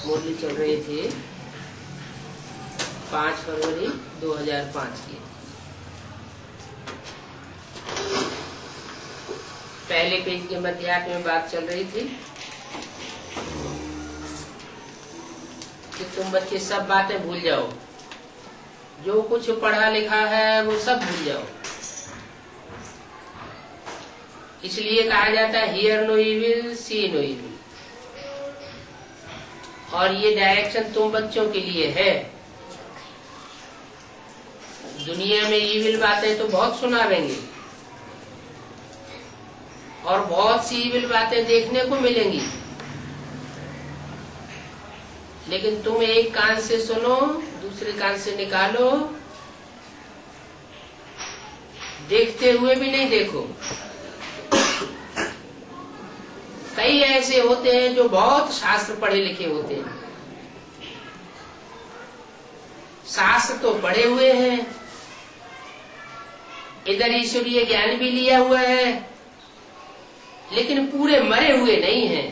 मुरली चल रही थी 5 फरवरी 2005 की। पहले पेज के मध्याह्न में बात चल रही थी कि तुम बच्चे सब बातें भूल जाओ, जो कुछ पढ़ा लिखा है वो सब भूल जाओ। इसलिए कहा जाता है hear no evil see no evil. और ये डायरेक्शन तुम बच्चों के लिए है। दुनिया में इविल बातें तो बहुत सुनावेंगे और बहुत सी इविल बातें देखने को मिलेंगी, लेकिन तुम एक कान से सुनो, दूसरे कान से निकालो, देखते हुए भी नहीं देखो। कई ऐसे होते हैं जो बहुत शास्त्र पढ़े लिखे होते हैं, शास्त्र तो पढ़े हुए हैं, इधर ईश्वरीय ज्ञान भी लिया हुआ है, लेकिन पूरे मरे हुए नहीं हैं,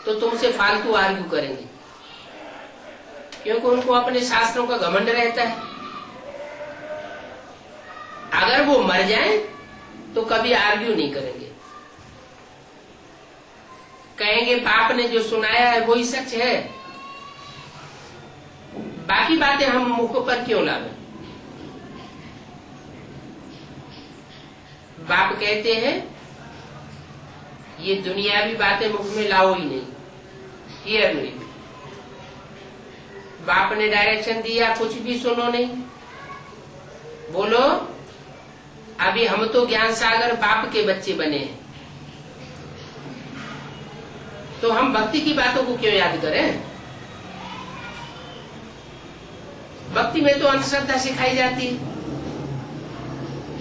तो तुमसे फालतू आर्ग्यू करेंगे, क्योंकि उनको अपने शास्त्रों का घमंड रहता है। अगर वो मर जाएं तो कभी आर्ग्यू नहीं करेंगे, कहेंगे बाप ने जो सुनाया है वही सच है, बाकी बातें हम मुख पर क्यों लावें। बाप कहते हैं ये दुनियावी बातें मुख में लाओ ही नहीं, हियर नहीं। बाप ने डायरेक्शन दिया, कुछ भी सुनो नहीं, बोलो अभी हम तो ज्ञान सागर बाप के बच्चे बने हैं, तो हम भक्ति की बातों को क्यों याद करें। भक्ति में तो अंधश्रद्धा सिखाई जाती है।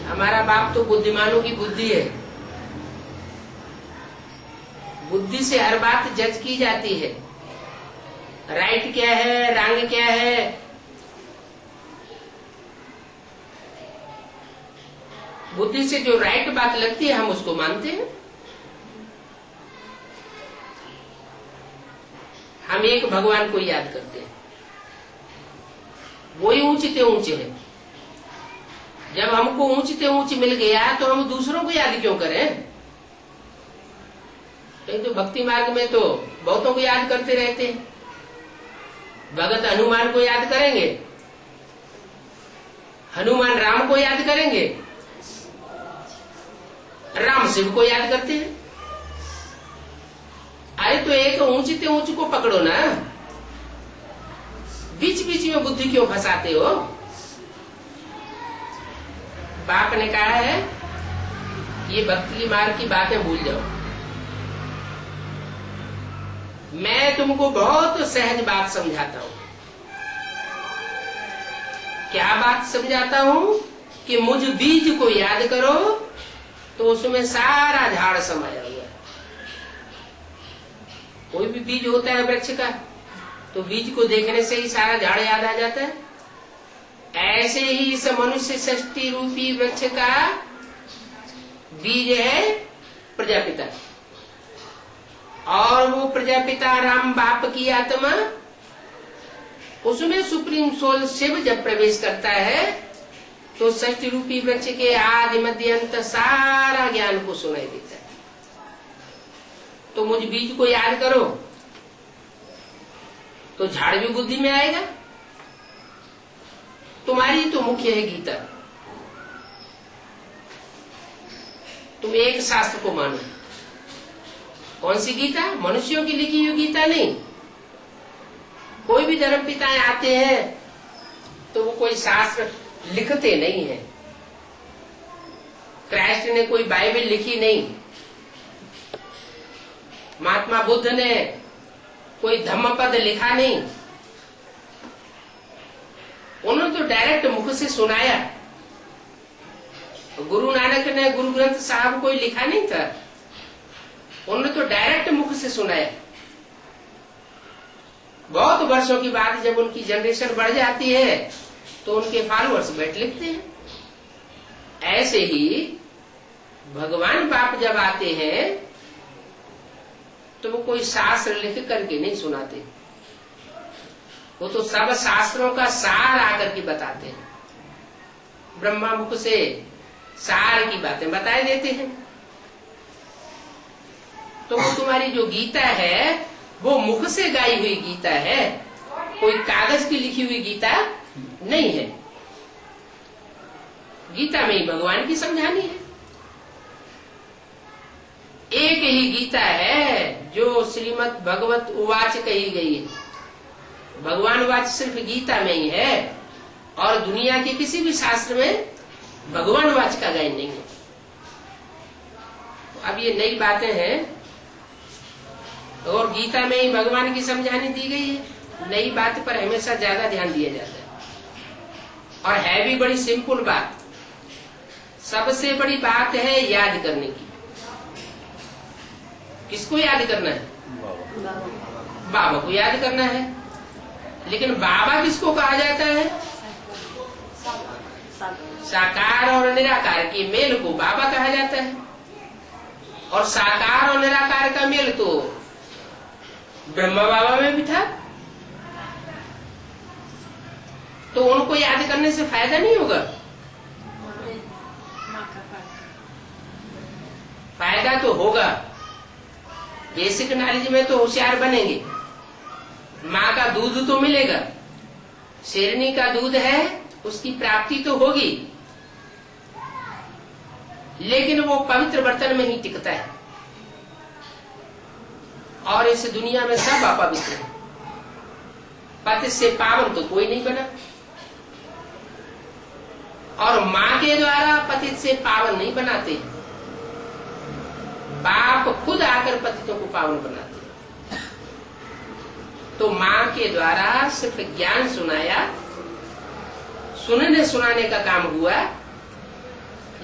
हमारा बाप तो बुद्धिमानों की बुद्धि है, बुद्धि से हर बात जज की जाती है, राइट क्या है, रॉन्ग क्या है। बुद्धि से जो राइट बात लगती है हम उसको मानते हैं। हम एक भगवान को याद करते हैं, वही ऊंचते ऊंचे है। जब हमको ऊंचते ऊंचे मिल गया तो हम दूसरों को याद क्यों करें। तो भक्ति मार्ग में तो बहुतों को याद करते रहते हैं। भगत हनुमान को याद करेंगे, हनुमान राम को याद करेंगे, राम शिव को याद करते हैं। अरे तो एक ऊंचते ऊंच को पकड़ो ना, बीच बीच में बुद्धि क्यों फंसाते हो। बाप ने कहा है ये भक्ति मार्ग की बातें भूल जाओ। मैं तुमको बहुत सहज बात समझाता हूं। क्या बात समझाता हूं कि मुझ बीज को याद करो तो उसमें सारा झाड़ समाया हुआ है। कोई भी बीज होता है वृक्ष का, तो बीज को देखने से ही सारा झाड़ याद आ जाता है। ऐसे ही इस मनुष्य सृष्टि रूपी वृक्ष का बीज है प्रजापिता, और वो प्रजापिता राम बाप की आत्मा, उसमें सुप्रीम सोल शिव जब प्रवेश करता है तो सृष्टि रूपी वृक्ष के आदि मध्य अंत सारा ज्ञान को सुनाई देता है। तो मुझ बीज को याद करो तो झाड़ भी बुद्धि में आएगा। तुम्हारी तो मुख्य है गीता, तुम एक शास्त्र को मानो। कौन सी गीता? मनुष्यों की लिखी हुई गीता नहीं। कोई भी धर्म पिताएं आते हैं तो वो कोई शास्त्र लिखते नहीं है। क्राइस्ट ने कोई बाइबल लिखी नहीं, महात्मा बुद्ध ने कोई धम्मपद लिखा नहीं, उन्होंने तो डायरेक्ट मुख से सुनाया। गुरु नानक ने गुरु ग्रंथ साहब कोई लिखा नहीं था, उन्होंने तो डायरेक्ट मुख से सुनाया। बहुत वर्षों की बाद जब उनकी जनरेशन बढ़ जाती है तो उनके फॉलोअर्स बैठ लिखते हैं। ऐसे ही भगवान बाप जब आते हैं तो वो कोई शास्त्र लिख करके नहीं सुनाते, वो तो सब शास्त्रों का सार आकर के बताते हैं। ब्रह्मा मुख से सार की बातें बताए देते हैं। तो वो तुम्हारी जो गीता है वो मुख से गाई हुई गीता है, कोई कागज की लिखी हुई गीता नहीं है। गीता में ही भगवान की समझानी है। एक ही गीता है जो श्रीमद् भगवत उवाच कही गई है। भगवान वाच सिर्फ गीता में ही है और दुनिया के किसी भी शास्त्र में भगवान वाच का गायन नहीं है। तो अब ये नई बातें हैं और गीता में ही भगवान की समझानी दी गई है। नई बात पर हमेशा ज्यादा ध्यान दिया जाता है और है भी बड़ी सिंपल बात। सबसे बड़ी बात है याद करने की। किसको याद करना है? बाबा को याद करना है। लेकिन बाबा किसको कहा जाता है? साकार और निराकार के मेल को बाबा कहा जाता है। और साकार और निराकार का मेल तो ब्रह्मा बाबा में भी था। तो उनको याद करने से फायदा नहीं होगा। फायदा तो होगा, बेसिक नॉलेज में तो होशियार बनेंगे। माँ का दूध तो मिलेगा, शेरनी का दूध है, उसकी प्राप्ति तो होगी, लेकिन वो पवित्र बर्तन में ही टिकता है। और इस दुनिया में सब अपवित्र है। पति से पावन तो कोई नहीं बना और माँ के द्वारा पति से पावन नहीं बनाते। बाप खुद आकर पतितों को पावन बनाते। तो माँ के द्वारा सिर्फ ज्ञान सुनाया, सुनने सुनाने का काम हुआ,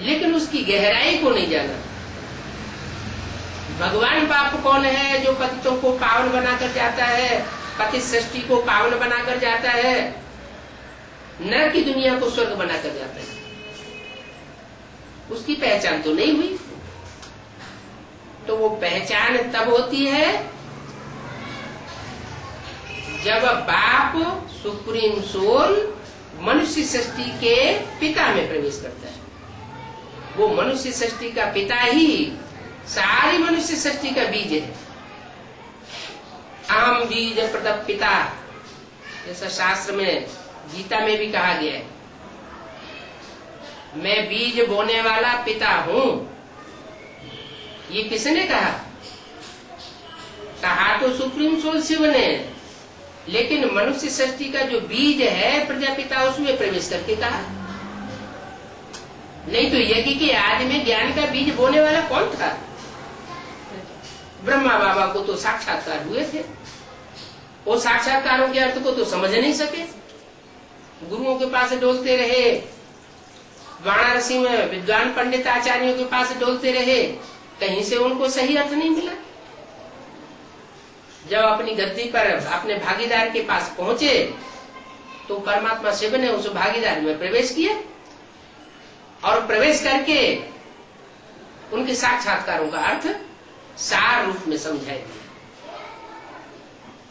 लेकिन उसकी गहराई को नहीं जाना। भगवान बाप कौन है जो पतितों को पावन बनाकर जाता है, पति सृष्टि को पावन बनाकर जाता है, नर की दुनिया को स्वर्ग बनाकर जाता है। उसकी पहचान तो नहीं हुई। तो वो पहचान तब होती है जब बाप सुप्रीम सोल मनुष्य सृष्टि के पिता में प्रवेश करता है। वो मनुष्य सृष्टि का पिता ही सारी मनुष्य सृष्टि का बीज है। अहम बीज प्रदप पिता, जैसा शास्त्र में गीता में भी कहा गया है। मैं बीज बोने वाला पिता हूँ। ये किसने कहा? कहा तो सुप्रीम सोल शिव ने, लेकिन मनुष्य सृष्टि का जो बीज है प्रजापिता, उसमें प्रवेश करके कहा। नहीं तो यज्ञ के आदि में ज्ञान का बीज बोने वाला कौन था? ब्रह्मा बाबा को तो साक्षात्कार हुए थे। वो साक्षात्कारों के अर्थ को तो समझ नहीं सके। गुरुओं के पास डोलते रहे, वाराणसी में विद्वान पंडित आचार्यों के पास डोलते रहे, कहीं से उनको सही अर्थ नहीं मिला। जब अपनी गद्दी पर अपने भागीदार के पास पहुंचे तो परमात्मा शिव ने उस भागीदार में प्रवेश किया और प्रवेश करके उनके साक्षात्कारों का अर्थ सार रूप में समझाई दिया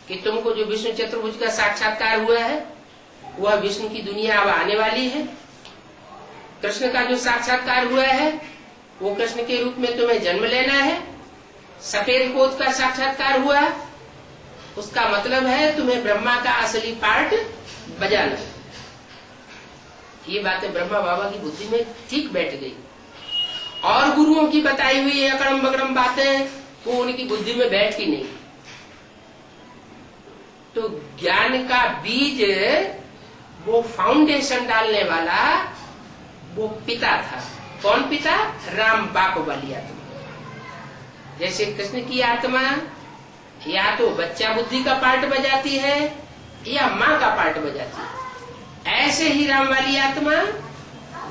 कि तुमको जो विष्णु चतुर्भुज का साक्षात्कार हुआ है वह विष्णु की दुनिया अब आने वाली है। कृष्ण का जो साक्षात्कार हुआ है वो कृष्ण के रूप में तुम्हें जन्म लेना है। सफेद पोत का साक्षात्कार हुआ, उसका मतलब है तुम्हें ब्रह्मा का असली पार्ट बजाना। ये बातें ब्रह्मा बाबा की बुद्धि में ठीक बैठ गई और गुरुओं की बताई हुई अकड़म बकड़म बातें वो उनकी बुद्धि में बैठ ही नहीं। तो ज्ञान का बीज, वो फाउंडेशन डालने वाला वो पिता था। कौन पिता? राम बाप वाली आत्मा। जैसे कृष्ण की आत्मा या तो बच्चा बुद्धि का पार्ट बजाती है या माँ का पार्ट बजाती है, ऐसे ही राम वाली आत्मा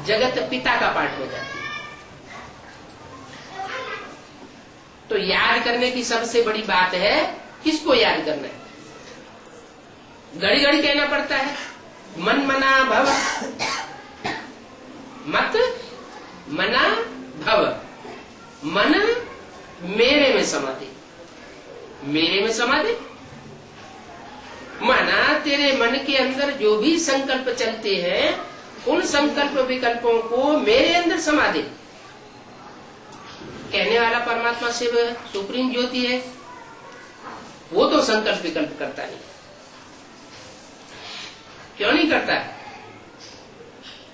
जगत पिता का पार्ट बजाती है। तो याद करने की सबसे बड़ी बात है, किसको याद करना है? घड़ी घड़ी कहना पड़ता है मन मना भव, मत मना भव। मन मेरे में समाधि, मेरे में समा दे। माना तेरे मन के अंदर जो भी संकल्प चलते हैं उन संकल्प विकल्पों को मेरे अंदर समा दे। कहने वाला परमात्मा शिव है, सुप्रीम ज्योति है, वो तो संकल्प विकल्प करता नहीं। क्यों नहीं करता?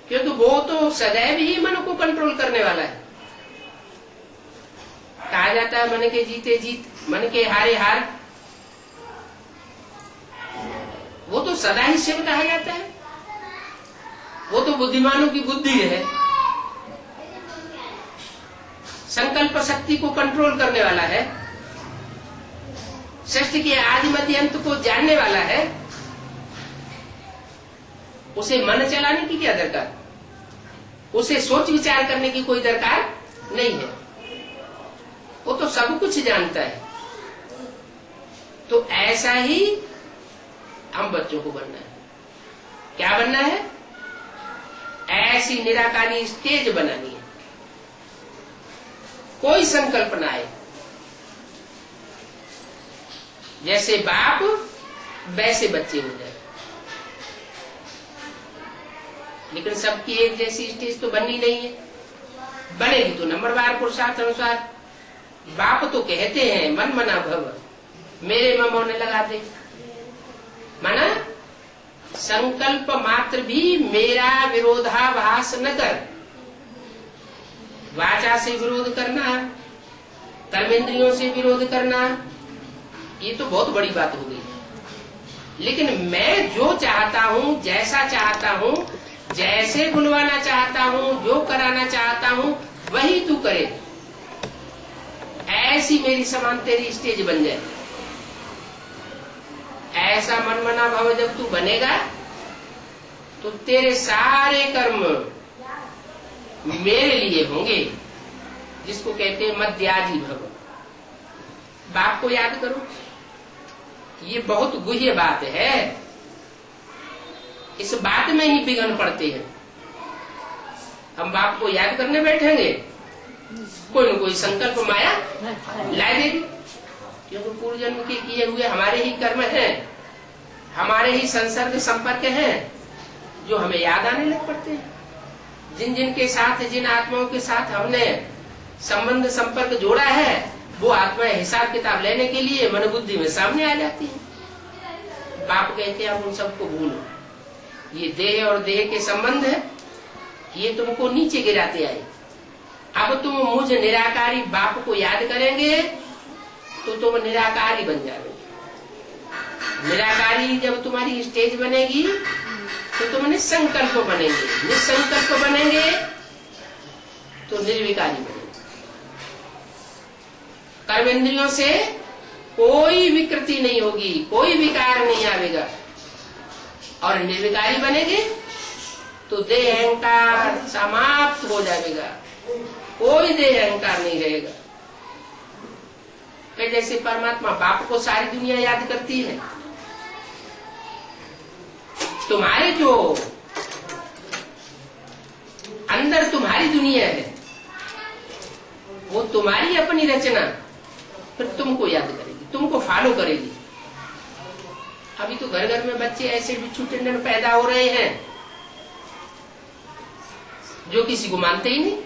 क्योंकि वो तो सदैव ही मन को कंट्रोल करने वाला है। कहा जाता है मन के जीते जीत, मन के हारे हार। वो तो सदा ही शिव कहा जाता है। वो तो बुद्धिमानों की बुद्धि है, संकल्प शक्ति को कंट्रोल करने वाला है, सृष्टि के आदि मध्य अंत को जानने वाला है। उसे मन चलाने की क्या दरकार? उसे सोच विचार करने की कोई दरकार नहीं है। वो तो सब कुछ जानता है। तो ऐसा ही हम बच्चों को बनना है। क्या बनना है? ऐसी निराकारी स्टेज बनानी है, कोई संकल्प ना आए। जैसे बाप वैसे बच्चे हो जाए। लेकिन सबकी एक जैसी स्टेज तो बननी नहीं है। बनेगी तो नंबरवार पुरुषार्थ अनुसार। बाप तो कहते हैं मन मना भव, मेरे में मन लगा दे। माना संकल्प मात्र भी मेरा विरोधाभास न कर। वाचा से विरोध करना, कर्मेंद्रियों से विरोध करना, ये तो बहुत बड़ी बात हो गई। लेकिन मैं जो चाहता हूँ, जैसा चाहता हूँ, जैसे बुलवाना चाहता हूँ, जो कराना चाहता हूँ, वही तू करे। ऐसी मेरी समान तेरी स्टेज बन जाए। ऐसा मन मना भाव जब तू बनेगा तो तेरे सारे कर्म मेरे लिए होंगे, जिसको कहते हैं मध्याजी भव। बाप को याद करो, ये बहुत गुह्य बात है। इस बात में ही विघ्न पड़ते हैं। हम बाप को याद करने बैठेंगे, कोई न कोई संकल्प माया ला देगी। क्योंकि पूर्व जन्म के किए हुए हमारे ही कर्म हैं, हमारे ही संसर्ग संपर्क हैं, जो हमें याद आने लग पड़ते हैं। जिन जिन के साथ, जिन आत्माओं के साथ हमने संबंध संपर्क जोड़ा है, वो आत्माएं हिसाब किताब लेने के लिए मन बुद्धि में सामने आ जाती है। बाप कहते हैं अब उन सबको भूलो। ये देह और देह के संबंध है, ये तुमको नीचे गिराते आए। अब तुम मुझ निराकारी बाप को याद करेंगे तो तुम निराकारी बन जाओगे। निराकारी जब तुम्हारी स्टेज बनेगी तो तुम निसंकल्प बनेंगे। निसंकल्प बनेंगे तो निर्विकारी बनेंगे। कर्मेंद्रियों से कोई विकृति नहीं होगी, कोई विकार नहीं आवेगा। और निर्विकारी बनेंगे तो देह अहंकार समाप्त हो जाएगा, कोई देह अहंकार नहीं रहेगा। फिर जैसे परमात्मा बाप को सारी दुनिया याद करती है, तुम्हारे जो अंदर तुम्हारी दुनिया है, वो तुम्हारी अपनी रचना फिर तुमको याद करेगी, तुमको फॉलो करेगी। अभी तो घर घर में बच्चे ऐसे बिच्छू टिंडन पैदा हो रहे हैं जो किसी को मानते ही नहीं।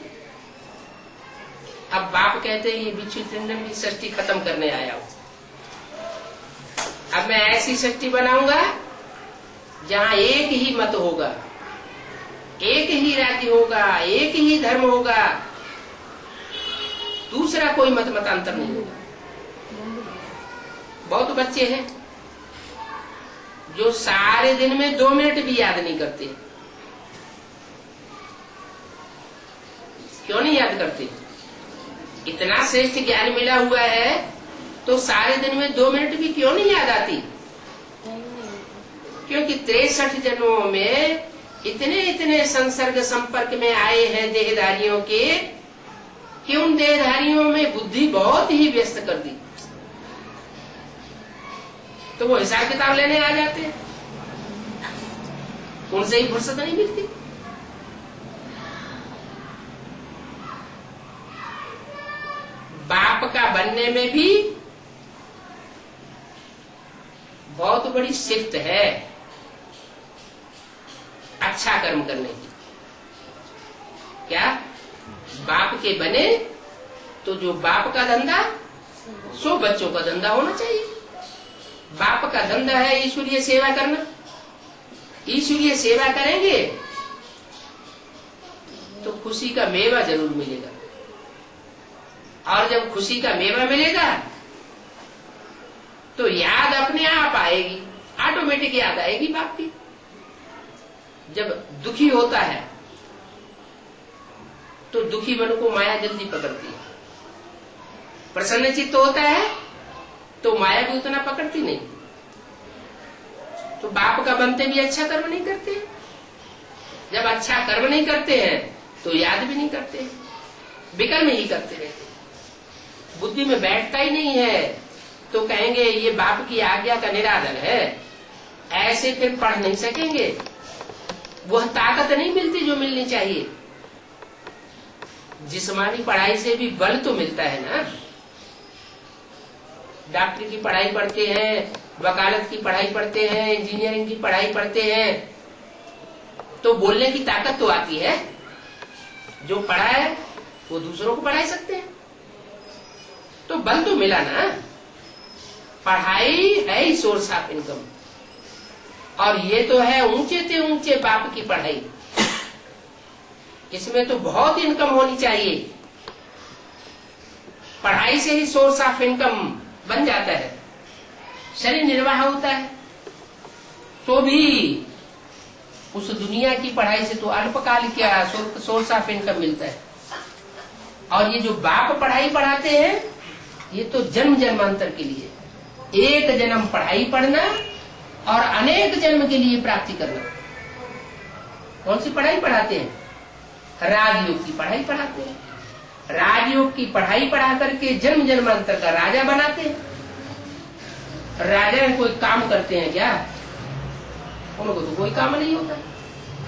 अब बाप कहते हैं ये बिच्छू टिंडन की सृष्टि खत्म करने आया हूं। अब मैं ऐसी सृष्टि बनाऊंगा जहां एक ही मत होगा, एक ही राज्य होगा, एक ही धर्म होगा, दूसरा कोई मतांतर नहीं होगा। बहुत बच्चे हैं जो सारे दिन में 2 मिनट भी याद नहीं करते। क्यों नहीं याद करते? इतना श्रेष्ठ ज्ञान मिला हुआ है तो सारे दिन में 2 मिनट भी क्यों नहीं याद आती? क्योंकि 63 जन्मों में इतने संसर्ग संपर्क में आए हैं देहधारियों के कि उन देहधारियों में बुद्धि बहुत ही व्यस्त कर दी, तो वो हिसाब किताब लेने आ जाते हैं। उनसे ही फुर्सत नहीं मिलती। बाप का बनने में भी बहुत बड़ी शिफ्ट है अच्छा कर्म करने की। क्या बाप के बने तो जो बाप का धंधा सो बच्चों का धंधा होना चाहिए। बाप का धंधा है ईश्वरीय सेवा करना। ईश्वरीय सेवा करेंगे तो खुशी का मेवा जरूर मिलेगा, और जब खुशी का मेवा मिलेगा तो याद अपने आप आएगी, ऑटोमेटिक याद आएगी बाप की। जब दुखी होता है तो दुखी मन को माया जल्दी पकड़ती है, प्रसन्न चित्त होता है तो माया भी उतना पकड़ती नहीं। तो बाप का बनते भी अच्छा कर्म नहीं करते। जब अच्छा कर्म नहीं करते हैं तो याद भी नहीं करते, विकर्म ही करते रहते, बुद्धि में बैठता ही नहीं है। तो कहेंगे ये बाप की आज्ञा का निरादर है, ऐसे फिर पढ़ नहीं सकेंगे, वह ताकत नहीं मिलती जो मिलनी चाहिए। जिस्मानी पढ़ाई से भी बल तो मिलता है ना। डॉक्टर की पढ़ाई पढ़ते हैं, वकालत की पढ़ाई पढ़ते हैं, इंजीनियरिंग की पढ़ाई पढ़ते हैं, तो बोलने की ताकत तो आती है। जो पढ़ा है वो दूसरों को पढ़ा सकते हैं, तो बल तो मिला ना। पढ़ाई है ही सोर्स ऑफ इनकम, और ये तो है ऊंचे से ऊंचे बाप की पढ़ाई। इसमें तो बहुत इनकम होनी चाहिए। पढ़ाई से ही सोर्स ऑफ इनकम बन जाता है, शरीर निर्वाह होता है। तो भी उस दुनिया की पढ़ाई से तो अल्पकाल क्या सोर्स ऑफ इनकम मिलता है। और ये जो बाप पढ़ाई पढ़ाते हैं ये तो जन्म जन्मांतर के लिए, एक जन्म पढ़ाई पढ़ना और अनेक जन्म के लिए प्राप्ति करना। कौन सी पढ़ाई पढ़ाते हैं? राजयोग की पढ़ाई पढ़ाते हैं। राजयोग की पढ़ाई पढ़ा करके जन्म जन्मांतर का राजा बनाते हैं। राजा कोई काम करते हैं क्या? उनको तो कोई काम नहीं होता।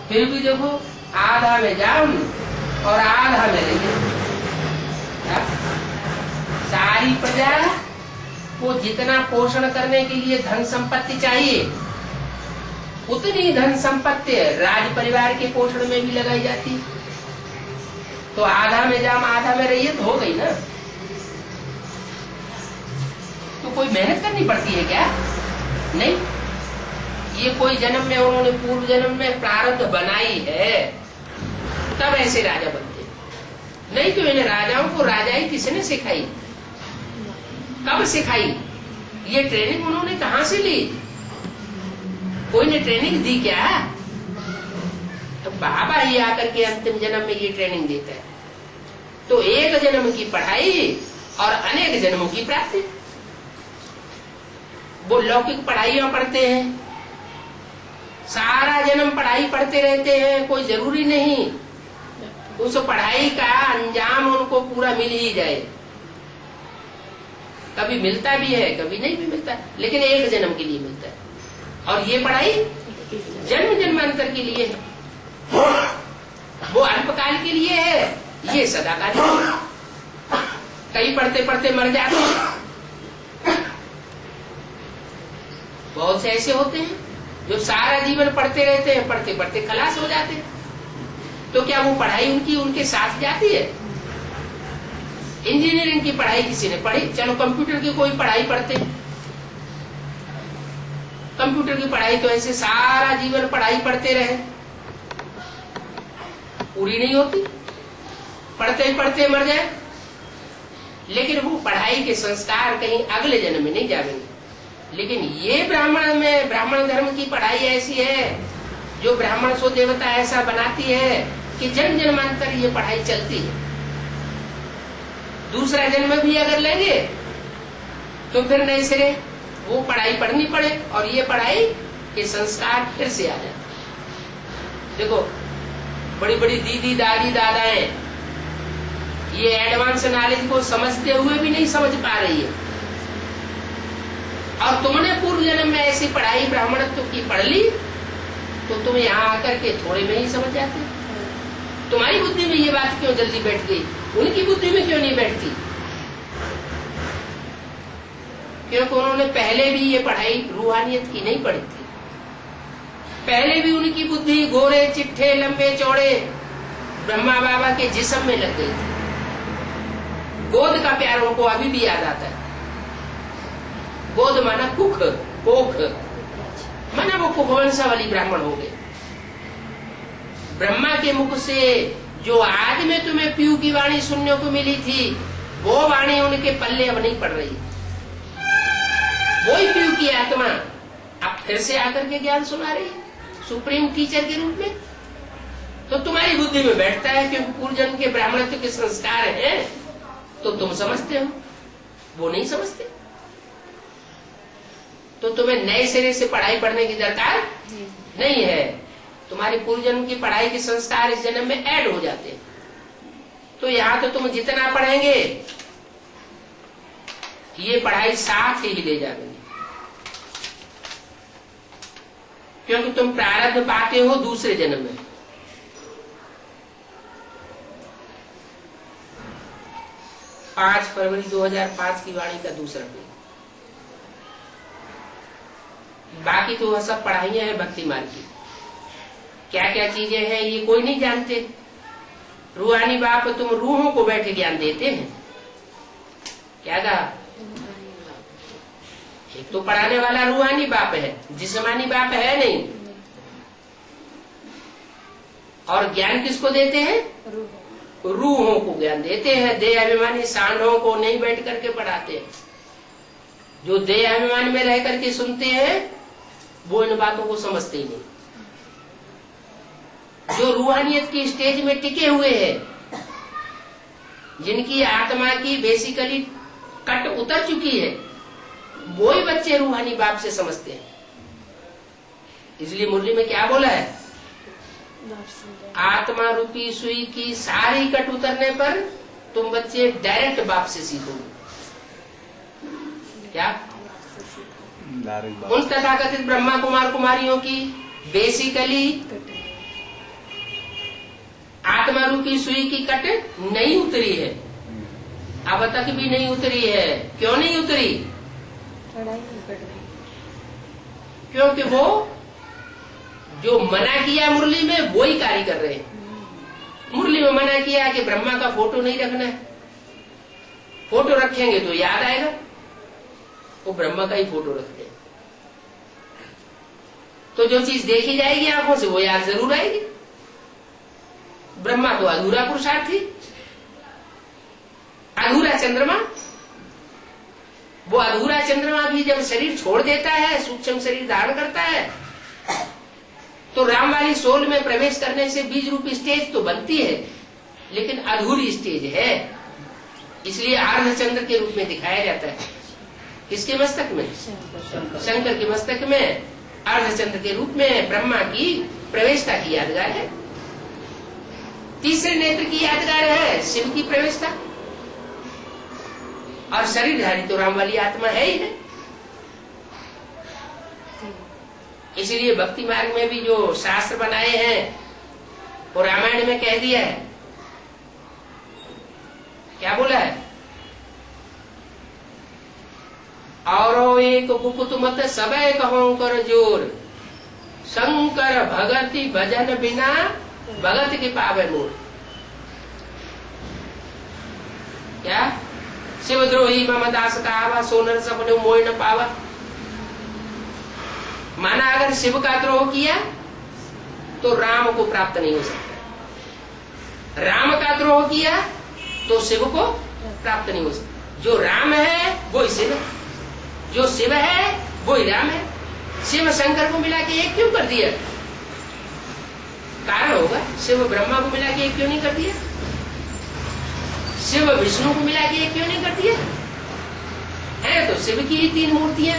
फिर भी देखो आधा में जाम और आधा में रहिए। सारी प्रजा को जितना पोषण करने के लिए धन संपत्ति चाहिए उतनी धन संपत्ति राज परिवार के पोषण में भी लगाई जाती है। तो आधा में जाम आधा में रहिए तो हो गई ना। तो कोई मेहनत करनी पड़ती है क्या? नहीं। ये कोई जन्म में उन्होंने पूर्व जन्म में प्रारब्ध बनाई है तब ऐसे राजा बनते। नहीं तो इन राजाओं को राजाई किसने सिखाई? कब सिखाई? ये ट्रेनिंग उन्होंने कहां से ली? कोई ने ट्रेनिंग दी क्या? तो बाबा ही आकर के अंतिम जन्म में ये ट्रेनिंग देता है। तो एक जन्म की पढ़ाई और अनेक जन्मों की प्राप्ति। वो लौकिक पढ़ाइयां पढ़ते हैं, सारा जन्म पढ़ाई पढ़ते रहते हैं, कोई जरूरी नहीं उस पढ़ाई का अंजाम उनको पूरा मिल ही जाए। कभी मिलता भी है, कभी नहीं भी मिलता, लेकिन एक जन्म के लिए मिलता है। और ये पढ़ाई जन्म जन्मांतर के लिए है। वो अल्पकाल के लिए है, ये सदाकाल के लिए। कई पढ़ते पढ़ते मर जाते हैं। बहुत से ऐसे होते हैं जो सारा जीवन पढ़ते रहते हैं, पढ़ते पढ़ते खलास हो जाते हैं। तो क्या वो पढ़ाई उनकी उनके साथ जाती है? इंजीनियरिंग की पढ़ाई किसी ने पढ़ी, चलो कंप्यूटर की कोई पढ़ाई पढ़ते हैं। कंप्यूटर की पढ़ाई तो ऐसे सारा जीवन पढ़ाई पढ़ते रहे, पूरी नहीं होती, पढ़ते ही पढ़ते मर जाए। लेकिन वो पढ़ाई के संस्कार कहीं अगले जन्म में नहीं जाएंगे। लेकिन ये ब्राह्मण में ब्राह्मण धर्म की पढ़ाई ऐसी है जो ब्राह्मण सो देवता ऐसा बनाती है कि जन्म जन्मांतर ये पढ़ाई चलती है। दूसरा जन्म भी अगर लेंगे तो फिर नए सिरे वो पढ़ाई पढ़नी पड़े और ये पढ़ाई के संस्कार फिर से आ जाए। देखो बड़ी बड़ी दीदी दादी दादाएं ये एडवांस नॉलेज को समझते हुए भी नहीं समझ पा रही है, और तुमने पूर्व जन्म में ऐसी पढ़ाई ब्राह्मणत्व की पढ़ ली तो तुम यहाँ आकर के थोड़े में ही समझ जाते। तुम्हारी बुद्धि में ये बात क्यों जल्दी बैठ गई, उनकी बुद्धि में क्यों नहीं बैठती? क्योंकि उन्होंने पहले भी ये पढ़ाई रूहानियत की नहीं पढ़ी थी। पहले भी उनकी बुद्धि गोरे चिट्ठे लंबे चौड़े ब्रह्मा बाबा के जिस्म में लग गई थी। गोद का प्यार उनको अभी भी याद आता है। गोद माना कुख, कोख माना वो कुखवंशावली ब्राह्मण हो गए। ब्रह्मा के मुख से जो आज में तुम्हें पीयू की वाणी सुनने को मिली थी, वो वाणी उनके पल्ले अब नहीं पड़ रही। वही पीयू की आत्मा अब फिर से आकर के ज्ञान सुना रही है सुप्रीम टीचर के रूप में। तो तुम्हारी बुद्धि में बैठता है, क्योंकि पूर्वजन्म के ब्राह्मणत्व के संस्कार हैं, तो तुम समझते हो, वो नहीं समझते। तो तुम्हें नए सिरे से पढ़ाई पढ़ने की दरकार नहीं है। तुम्हारे पूर्वजन्म की पढ़ाई के संस्कार इस जन्म में ऐड हो जाते हैं। तो यहाँ तो तुम जितना पढ़ेंगे ये पढ़ाई साथ ही ले जाएंगे, क्योंकि तुम प्रारब्ध पाते हो दूसरे जन्म में। 5 फरवरी 2005 की वाणी का दूसरा पेज। बाकी तो वह सब पढ़ाइयां हैं भक्ति मार्ग की। क्या क्या चीजें हैं ये कोई नहीं जानते। रूहानी बाप तुम रूहों को बैठे ज्ञान देते हैं। क्या कहा? एक तो पढ़ाने वाला रूहानी बाप है, जिस्मानी बाप है नहीं। और ज्ञान किसको देते हैं? रूहों को ज्ञान देते हैं। देह अभिमानी सांडों को नहीं बैठ करके पढ़ाते हैं। जो देह अभिमान में रह करके सुनते हैं वो इन बातों को समझते ही नहीं। जो रूहानियत की स्टेज में टिके हुए हैं, जिनकी आत्मा की बेसिकली कट उतर चुकी है, वो ही बच्चे रूहानी बाप से समझते हैं। इसलिए मुरली में क्या बोला है? आत्मा रूपी सुई की सारी कट उतरने पर तुम बच्चे डायरेक्ट बाप से सीखोगे। क्या? उन तथाकथित ब्रह्मा कुमार कुमारियों की बेसिकली आत्मा रूपी सुई की कट नहीं उतरी है, अब तक भी नहीं उतरी है। क्यों नहीं उतरी? क्योंकि वो जो मना किया मुरली में वो ही कार्य कर रहे हैं। मुरली में मना किया कि ब्रह्मा का फोटो नहीं रखना है, फोटो रखेंगे तो याद आएगा, वो ब्रह्मा का ही फोटो रखते हैं। तो जो चीज देखी जाएगी आंखों से वो याद जरूर आएगी। ब्रह्मा तो अधूरा पुरुषार्थ थी, अधूरा चंद्रमा। वो अधूरा चंद्रमा भी जब शरीर छोड़ देता है, सूक्ष्म शरीर धारण करता है, तो राम वाली सोल में प्रवेश करने से बीज रूपी स्टेज तो बनती है, लेकिन अधूरी स्टेज है। इसलिए अर्धचंद्र के रूप में दिखाया जाता है। किसके मस्तक में? शंकर के मस्तक में अर्धचंद्र के रूप में ब्रह्मा की प्रवेशता की यादगार है। तीसरे नेत्र की यादगार है शिव की प्रवेशता। और शरीरधारी तो राम वाली आत्मा है ही है। इसलिए भक्ति मार्ग में भी जो शास्त्र बनाए हैं वो रामायण में कह दिया है। क्या बोला है? और एक गुप्त मत सबे कहो कर जोर, शंकर भगति भजन बिना भगत के पावे मोर। क्या? शिवद्रोही मम दास का आवा, सोनर सपने मोह न पावा। माना अगर शिव का द्रोह किया तो राम को प्राप्त नहीं हो सकता, राम का द्रोह किया तो शिव को प्राप्त नहीं हो सकता। जो राम है वो शिव है, जो शिव है वो ही राम है। शिव शंकर को मिला के एक क्यों कर दिया? कारण होगा। शिव ब्रह्मा को मिला के एक क्यों नहीं कर दिया? शिव विष्णु को मिला के एक क्यों नहीं कर दिया? है तो शिव की ही 3 मूर्तियां,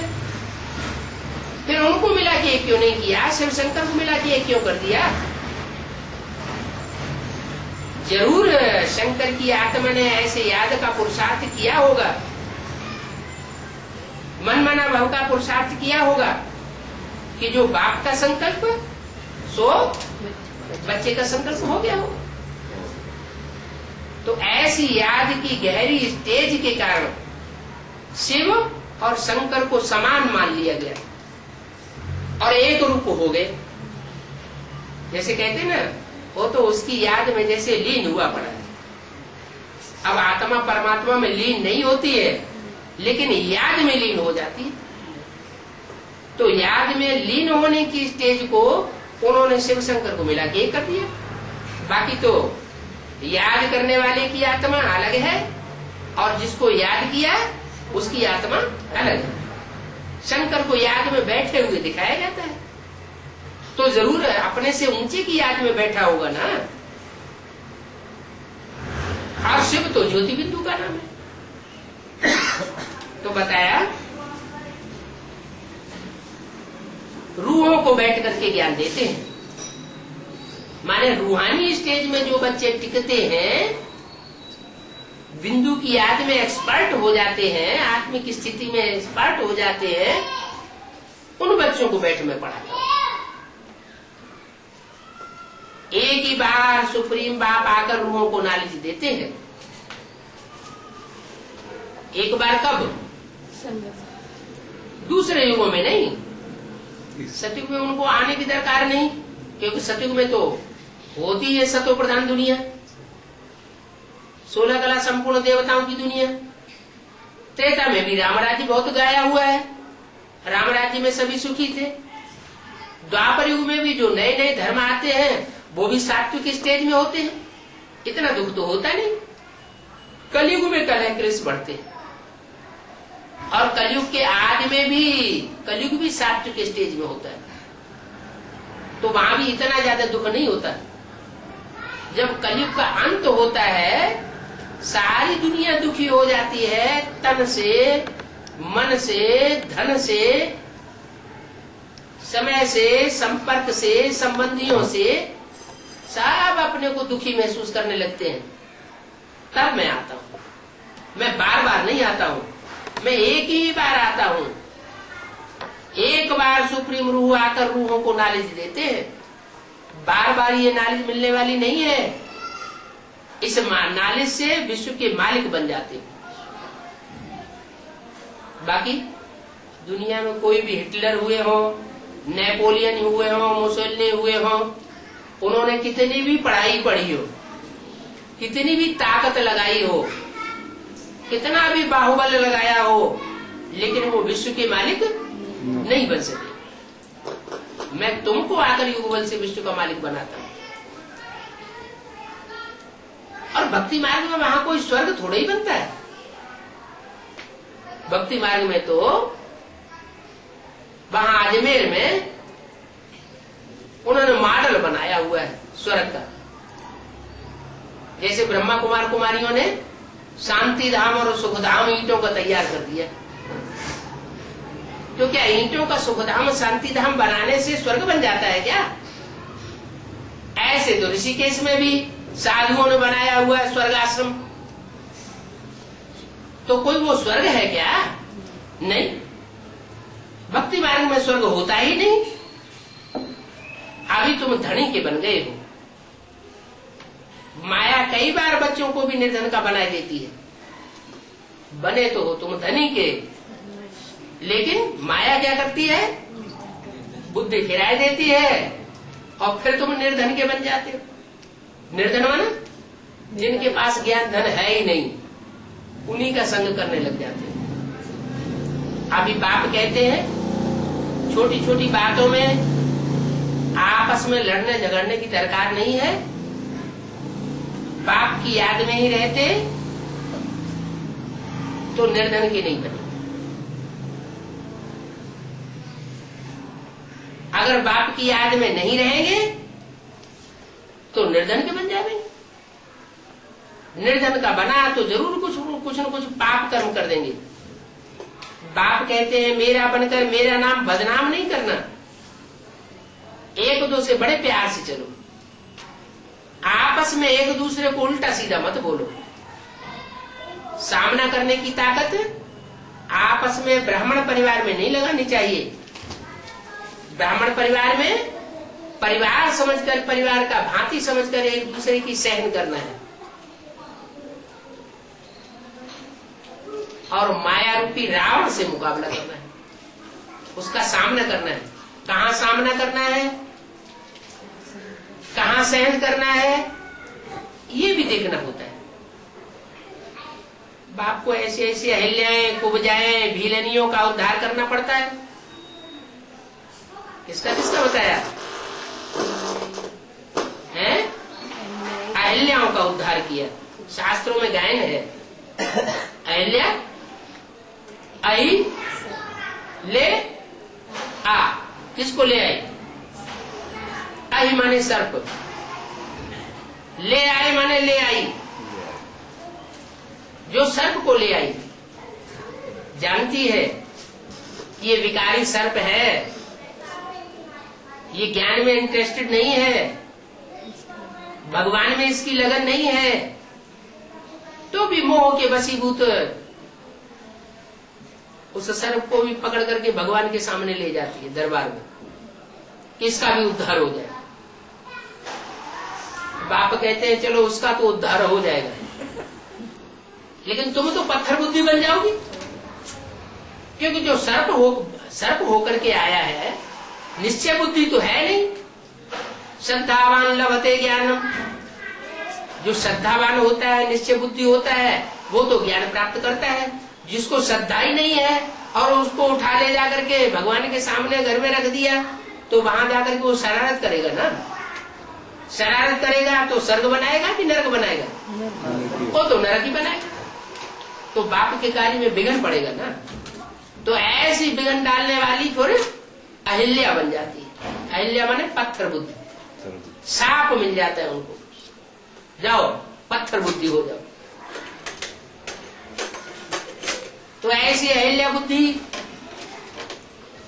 फिर उनको मिला के एक क्यों नहीं किया? शिव शंकर को मिला के एक क्यों कर दिया? जरूर शंकर की आत्मा ने ऐसे याद का पुरुषार्थ किया होगा, मन मना भाव का पुरुषार्थ किया होगा कि जो बाप का संकल्प सो बच्चे का संकल्प हो गया हो। तो ऐसी याद की गहरी स्टेज के कारण शिव और शंकर को समान मान लिया गया और एक रूप हो गए। जैसे कहते हैं ना, वो तो उसकी याद में जैसे लीन हुआ पड़ा है। अब आत्मा परमात्मा में लीन नहीं होती है, लेकिन याद में लीन हो जाती है। तो याद में लीन होने की स्टेज को उन्होंने शिव शंकर को मिला के एक कर दिया। बाकी तो याद करने वाले की आत्मा अलग है और जिसको याद किया उसकी आत्मा अलग है। शंकर को याद में बैठे हुए दिखाया जाता है, तो जरूर अपने से ऊंचे की याद में बैठा होगा ना। और शिव तो ज्योति बिंदु का नाम है। तो बताया रूहों को बैठ करके ज्ञान देते हैं। माने रूहानी स्टेज में जो बच्चे टिकते हैं, बिंदु की याद में एक्सपर्ट हो जाते हैं, आत्मिक स्थिति में एक्सपर्ट हो जाते हैं, उन बच्चों को बैठ में पढ़ाता हूं। एक ही बार सुप्रीम बाप आकर रूहों को नॉलेज देते हैं। एक बार कब? दूसरे युगों में नहीं। सतयुग में उनको आने की दरकार नहीं, क्योंकि सतयुग में तो होती है सतो प्रधान दुनिया, 16 कला संपूर्ण देवताओं की दुनिया। त्रेता में भी राम राज्य बहुत गाया हुआ है, राम राज्य में सभी सुखी थे। द्वापर युग में भी जो नए नए धर्म आते हैं वो भी सात्विक स्टेज में होते हैं, इतना दुख तो होता नहीं। कलयुग में कलह क्लेश बढ़ते हैं, और कलयुग के आदि में भी कलयुग भी सात्विक स्टेज में होता है, तो वहां भी इतना ज्यादा दुख नहीं होता। जब कलयुग का अंत होता है, सारी दुनिया दुखी हो जाती है, तन से, मन से, धन से, समय से, संपर्क से, संबंधियों से, सब अपने को दुखी महसूस करने लगते हैं। तब मैं आता हूं। मैं बार बार नहीं आता हूं, मैं एक ही बार आता हूं। एक बार सुप्रीम रूह आकर रूहों को नॉलेज देते हैं, बार बार ये नॉलेज मिलने वाली नहीं है। इस नॉलेज से विश्व के मालिक बन जाते हैं। बाकी दुनिया में कोई भी हिटलर हुए हो, नेपोलियन हुए हो, मुसोलिनी हुए हो, उन्होंने कितनी भी पढ़ाई पढ़ी हो, कितनी भी ताकत लगाई हो, कितना भी बाहुबल लगाया हो, लेकिन वो विश्व के मालिक नहीं बन सके। मैं तुमको आकर युगबल से विश्व का मालिक बनाता हूं। और भक्ति मार्ग में वहां कोई स्वर्ग थोड़ा ही बनता है। भक्ति मार्ग में तो वहां अजमेर में उन्होंने मॉडल बनाया हुआ है स्वर्ग का। जैसे ब्रह्मा कुमार कुमारियों ने शांति धाम और सुखधाम ईंटों का तैयार कर दिया, तो क्या ईंटों का सुखधाम शांति धाम बनाने से स्वर्ग बन जाता है क्या? ऐसे तो ऋषिकेश में भी साधुओं ने बनाया हुआ है स्वर्ग आश्रम। तो कोई वो स्वर्ग है क्या? नहीं। भक्ति मार्ग में स्वर्ग होता ही नहीं। अभी तुम धनी के बन गए हो। माया कई बार बच्चों को भी निर्धन का बना देती है। बने तो हो तुम धनी के, लेकिन माया क्या करती है? बुद्धि खिराए देती है और फिर तुम निर्धन के बन जाते हो। निर्धन माना जिनके पास ज्ञान धन है ही नहीं, उन्हीं का संग करने लग जाते हो। अभी बाप कहते हैं छोटी छोटी बातों में आपस में लड़ने झगड़ने की दरकार नहीं है। बाप की याद में ही रहते तो निर्धन के नहीं बने। अगर बाप की याद में नहीं रहेंगे तो निर्धन के बन जाएंगे। निर्धन का बना तो जरूर कुछ न कुछ पाप कर्म कर देंगे। बाप कहते हैं मेरा बनकर मेरा नाम बदनाम नहीं करना, एक दो से बड़े प्यार से चलो, आपस में एक दूसरे को उल्टा सीधा मत बोलो। सामना करने की ताकत आपस में ब्राह्मण परिवार में नहीं लगानी चाहिए। ब्राह्मण परिवार में परिवार समझकर, परिवार का भांति समझकर एक दूसरे की सहन करना है। और माया रूपी रावण से मुकाबला करना है, उसका सामना करना है। कहाँ सामना करना है, कहाँ सहन करना है, ये भी देखना होता है। बाप को ऐसे ऐसे अहिल्याएं, कुब्जाएं, भीलनियों का उद्धार करना पड़ता है। किसका किसका बताया है? अहिल्याओं का उद्धार किया। शास्त्रों में गायन है, अहिल्या आई ले आ। किसको ले आई? आई माने सर्प, ले आए माने ले आई, जो सर्प को ले आई। जानती है कि ये विकारी सर्प है, ये ज्ञान में इंटरेस्टेड नहीं है, भगवान में इसकी लगन नहीं है, तो भी मोह के वशीभूत उस सर्प को भी पकड़ करके भगवान के सामने ले जाती है दरबार में, कि इसका भी उद्धार हो जाए। बाप कहते हैं चलो उसका तो उद्धार हो जाएगा, लेकिन तुम तो पत्थर बुद्धि बन जाओगी, क्योंकि जो सर्प होकर के आया है, निश्चय बुद्धि तो है नहीं। श्रद्धावान लभते ज्ञानम, जो श्रद्धावान होता है, निश्चय बुद्धि होता है, वो तो ज्ञान प्राप्त करता है। जिसको श्रद्धा ही नहीं है और उसको उठा ले जाकर के भगवान के सामने घर में रख दिया, तो वहां जाकर के वो शरारत करेगा ना। शरारत करेगा तो स्वर्ग बनाएगा कि नरक बनाएगा? वो तो नरक ही बनाएगा। तो बाप के कार्य में विघ्न पड़ेगा ना। तो ऐसी विघ्न डालने वाली फिर अहिल्या बन जाती है। अहिल्या माने पत्थर बुद्धि, साप मिल जाता है उनको, जाओ पत्थर बुद्धि हो जाओ। तो ऐसी अहिल्या बुद्धि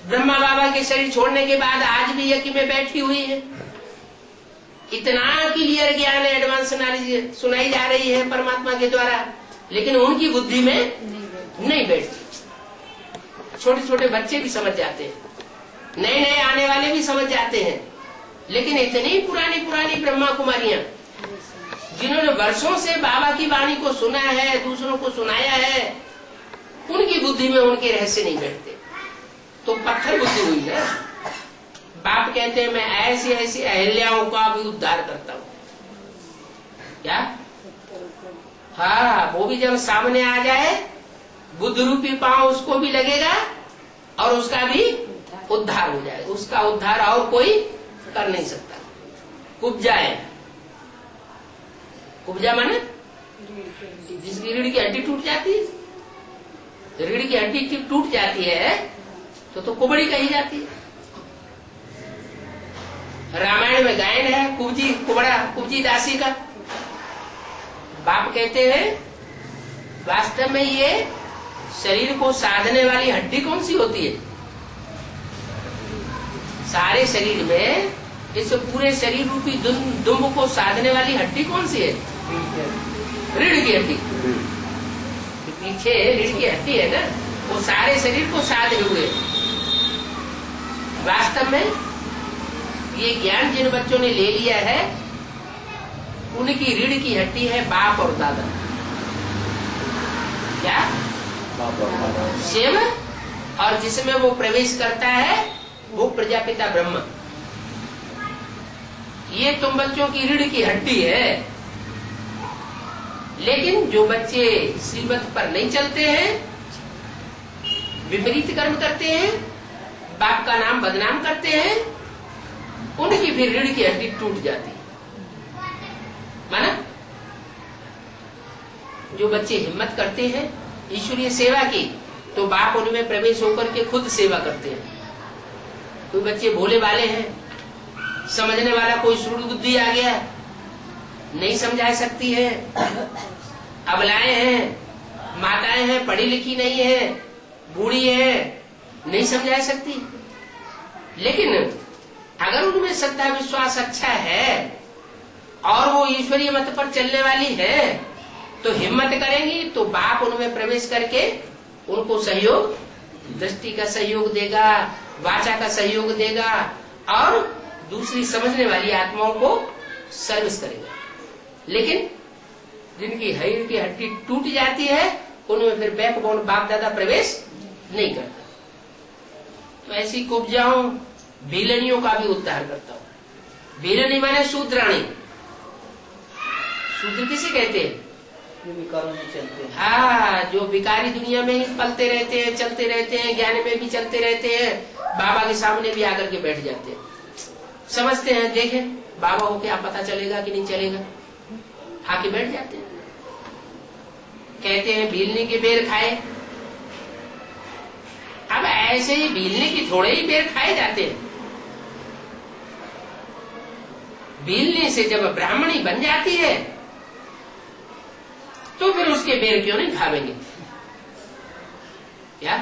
ब्रह्मा बाबा के शरीर छोड़ने के बाद आज भी यज्ञ में बैठी हुई है। इतना क्लियर ज्ञान, एडवांस नॉलेज सुनाई जा रही है परमात्मा के द्वारा, लेकिन उनकी बुद्धि में नहीं बैठती। छोटे छोटे बच्चे भी समझ जाते हैं, नए नए आने वाले भी समझ जाते हैं, लेकिन इतनी पुरानी पुरानी ब्रह्मा कुमारियां जिन्होंने वर्षों से बाबा की वाणी को सुना है, दूसरों को सुनाया है, उनकी बुद्धि में उनके रहस्य नहीं बैठते, तो पत्थर बुद्धि हुई ना। बाप कहते हैं मैं ऐसी ऐसी अहिल्याओं का भी उद्धार करता हूँ। क्या? हाँ, वो भी जब सामने आ जाए, बुद्ध रूपी पांव उसको भी लगेगा और उसका भी उद्धार हो जाएगा। उसका उद्धार और कोई कर नहीं सकता। कुब्जा है, कुब्जा माने जिसकी रीढ़ की हड्डी टूट जाती है, रीढ़ की हड्डी टूट जाती है तो कुबड़ी कही जाती है। रामायण में गायन है कुब्जी कुबड़ा कुब्जी दासी का। बाप कहते हैं वास्तव में ये शरीर को साधने वाली हड्डी कौन सी होती है? सारे शरीर में इस पूरे शरीर रूपी दुम्ब को साधने वाली हड्डी कौन सी है? रीढ़ की हड्डी। पीछे रीढ़ की हड्डी है ना, वो सारे शरीर को साधे हुए। वास्तव में ये ज्ञान जिन बच्चों ने ले लिया है, उनकी रीढ़ की हड्डी है बाप और दादा। क्या? शिव, और जिसमें वो प्रवेश करता है वो प्रजापिता ब्रह्मा। ये तुम बच्चों की रीढ़ की हड्डी है। लेकिन जो बच्चे श्रीमत पर नहीं चलते हैं, विपरीत कर्म करते हैं, बाप का नाम बदनाम करते हैं, उनकी फिर रीढ़ की हड्डी टूट जाती है। माना जो बच्चे हिम्मत करते हैं ईश्वरीय सेवा की, तो बाप उनमें प्रवेश होकर के खुद सेवा करते हैं। कोई बच्चे भोले वाले हैं, समझने वाला कोई सूर्य बुद्धि आ गया, नहीं समझा सकती है, अबलाएं हैं, माताएं हैं, पढ़ी लिखी नहीं है, बूढ़ी है, नहीं समझा सकती। लेकिन अगर उनमें श्रद्धा विश्वास अच्छा है और वो ईश्वरीय मत पर चलने वाली है, तो हिम्मत करेंगी तो बाप उनमें प्रवेश करके उनको सहयोग, दृष्टि का सहयोग देगा, वाचा का सहयोग देगा और दूसरी समझने वाली आत्माओं को सर्विस करेगा। लेकिन जिनकी रीढ़ की हड्डी टूट जाती है, उनमें फिर बैकबोन बाप दादा प्रवेश नहीं करता। तो ऐसी कुब्जाओं भीलनियों का भी उद्धार करता हूं। भीलनी माने शूद्राणी। शूद्र किसे कहते हैं? जो विकारों में चलते हैं। हाँ, जो भिखारी दुनिया में ही पलते रहते हैं, चलते रहते हैं, ज्ञान में भी चलते रहते हैं, बाबा के सामने भी आकर के बैठ जाते हैं। समझते हैं देखें बाबा को क्या पता चलेगा कि नहीं चलेगा, आके बैठ जाते हैं। कहते हैं भीलनी के बेर खाए। अब ऐसे ही भीलनी की थोड़े ही बेर खाए जाते हैं। भीलनी से जब ब्राह्मणी बन जाती है तो फिर उसके बेर क्यों नहीं खावेंगे? क्या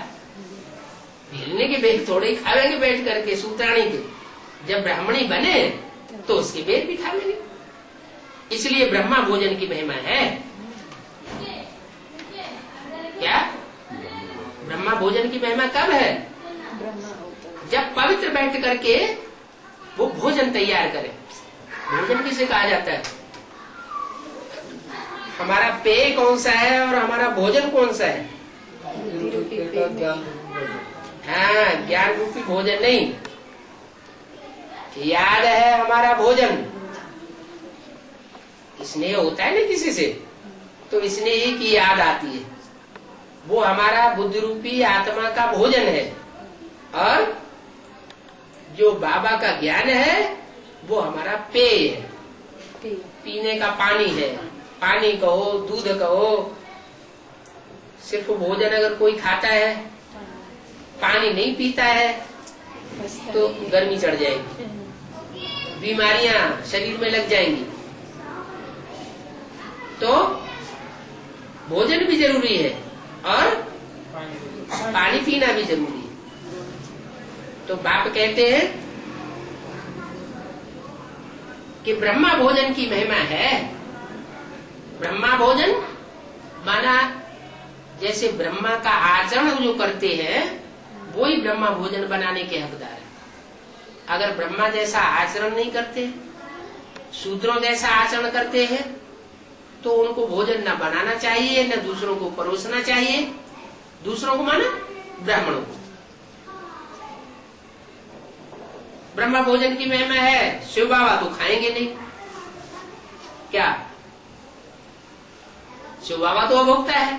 भीलने के बेर थोड़े ही खावेंगे बैठ करके सूत्राणी के? जब ब्राह्मणी बने तो उसके बेर भी खावेंगे। इसलिए ब्रह्मा भोजन की महिमा है। क्या ब्रह्मा भोजन की महिमा कब है? जब पवित्र बैठ करके वो भोजन तैयार करे। भोजन किसे कहा जाता है? हमारा पेय कौन सा है और हमारा भोजन कौन सा है? हाँ, ज्ञान रूपी भोजन नहीं। याद है हमारा भोजन। स्नेह होता है ना किसी से, तो स्नेह की याद आती है। वो हमारा बुद्धि रूपी आत्मा का भोजन है। और जो बाबा का ज्ञान है वो हमारा पेय है, पीने का पानी है। पानी कहो, दूध कहो। सिर्फ भोजन अगर कोई खाता है, पानी नहीं पीता है, तो गर्मी चढ़ जाएगी, बीमारियां शरीर में लग जाएंगी। तो भोजन भी जरूरी है और पानी पीना भी जरूरी है। तो बाप कहते हैं कि ब्रह्मा भोजन की महिमा है। ब्रह्मा भोजन माना जैसे ब्रह्मा का आचरण जो करते हैं वो ही ब्रह्मा भोजन बनाने के हकदार है। अगर ब्रह्मा जैसा आचरण नहीं करते, शूद्रों जैसा आचरण करते हैं, तो उनको भोजन न बनाना चाहिए, न दूसरों को परोसना चाहिए। दूसरों को माना ब्राह्मणों को। ब्रह्मा भोजन की महिमा है। शिव बाबा तो खाएंगे नहीं। क्या शिव बाबा तो अभोक्ता है?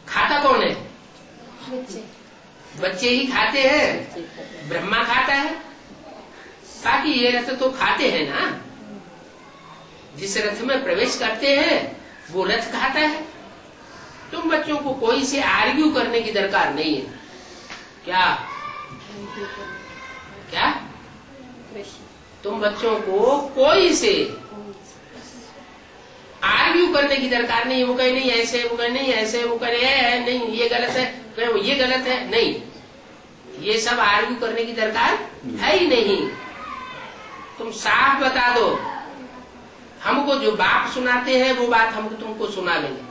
खाता कौन है? बच्चे ही खाते हैं। ब्रह्मा खाता है। बाकी ये रथ तो खाते हैं ना। जिस रथ में प्रवेश करते हैं वो रथ खाता है। तुम बच्चों को कोई से आर्ग्यू करने की दरकार नहीं है। क्या क्या तुम बच्चों को कोई से आर्ग्यू करने की दरकार नहीं है। वो कहे नहीं ऐसे, वो कहे नहीं ऐसे, वो कहे नहीं ये गलत है, कहे ये गलत है। नहीं, ये सब आर्ग्यू करने की दरकार है ही नहीं। तुम साफ बता दो, हमको जो बाप सुनाते हैं वो बात हम तुमको सुना लेंगे।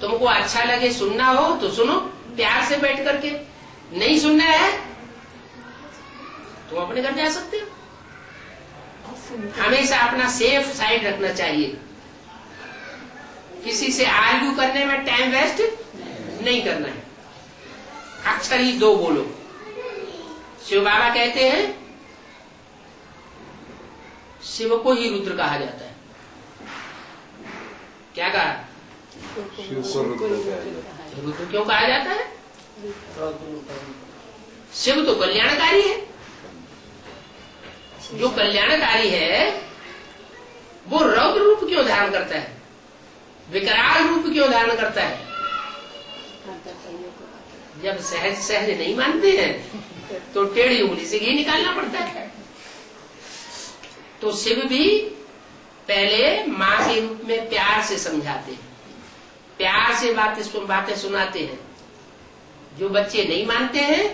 तुमको अच्छा लगे सुनना हो तो सुनो प्यार से बैठ करके। नहीं सुनना है तुम अपने घर जा सकते हो। हमेशा अपना सेफ साइड रखना चाहिए। किसी से आर्ग्यू करने में टाइम वेस्ट नहीं करना है। अक्षर ही दो बोलो। शिव बाबा कहते हैं शिव को ही रुद्र कहा जाता है। क्या कहा? शिव को रुद्र क्यों कहा जाता है? शिव तो कल्याणकारी है। जो कल्याणकारी है वो रौद्र रूप क्यों धारण करता है? विकराल रूप क्यों धारण करता है? जब सहज सहज नहीं मानते हैं तो टेढ़ी उंगली से घी निकालना पड़ता है। तो शिव भी पहले माँ के रूप में प्यार से समझाते हैं, प्यार से बातें सुनाते हैं। जो बच्चे नहीं मानते हैं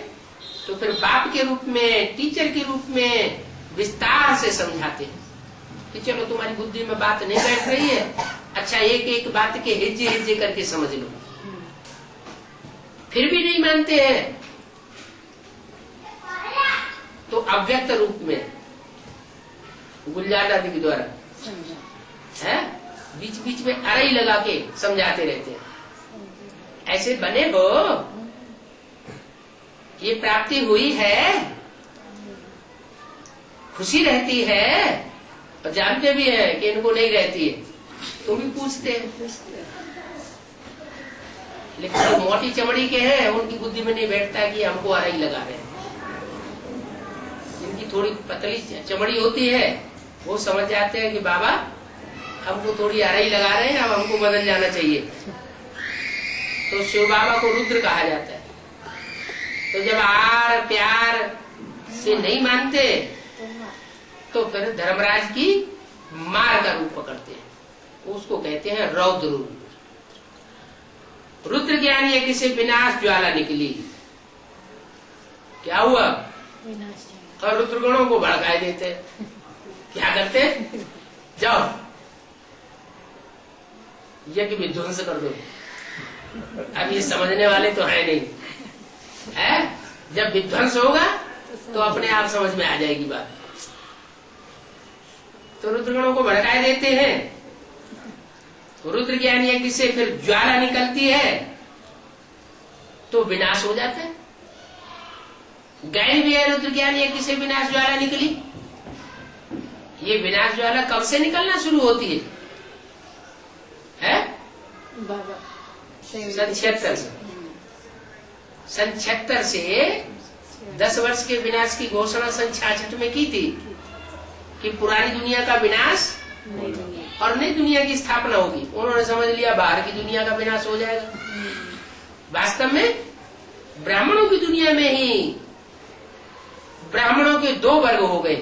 तो फिर बाप के रूप में, टीचर के रूप में विस्तार से समझाते हैं कि चलो तुम्हारी बुद्धि में बात नहीं बैठ रही है, अच्छा एक एक बात के हिज्जे हिज्जे करके समझ लो। फिर भी नहीं मानते हैं तो अव्यक्त रूप में गुलजार दादी के द्वारा है बीच बीच में अरई लगा के समझाते रहते हैं, ऐसे बने हो, ये प्राप्ति हुई है, खुशी रहती है, और जानते भी है कि इनको नहीं रहती है, तो भी पूछते हैं। लेकिन जो मोटी चमड़ी के हैं उनकी बुद्धि में नहीं बैठता कि हमको अरई लगा रहे हैं। जिनकी थोड़ी पतली चमड़ी होती है वो समझ जाते हैं कि बाबा हमको थोड़ी अरई लगा रहे हैं, अब हमको बदल जाना चाहिए। तो शिव बाबा को रुद्र कहा जाता है। तो जब आर प्यार से नहीं मानते तो फिर धर्मराज की मार का रूप पकड़ते हैं, उसको कहते हैं रौद्र रूप। रुद्र ज्ञान ये किसी विनाश ज्वाला निकली, क्या हुआ? और रुद्रगणों को भड़काए देते, क्या करते? जाओ यज्ञ विध्वंस कर दो। अब ये समझने वाले तो है नहीं, है? जब विध्वंस होगा तो अपने आप समझ में आ जाएगी बात। तो रुद्रगणों को भड़काए देते हैं। तो रुद्र ज्ञान यज्ञ से फिर ज्वाला निकलती है तो विनाश हो जाता है। गायन भी है रुद्र ज्ञान यज्ञ से विनाश ज्वाला निकली। ये विनाश ज्वाला कब से निकलना शुरू होती है? सन 76 से। सन 76 से 10 वर्ष के विनाश की घोषणा सन 66 में की थी कि पुरानी दुनिया का विनाश और नई दुनिया की स्थापना होगी। उन्होंने समझ लिया बाहर की दुनिया का विनाश हो जाएगा। वास्तव में ब्राह्मणों की दुनिया में ही ब्राह्मणों के 2 वर्ग हो गए,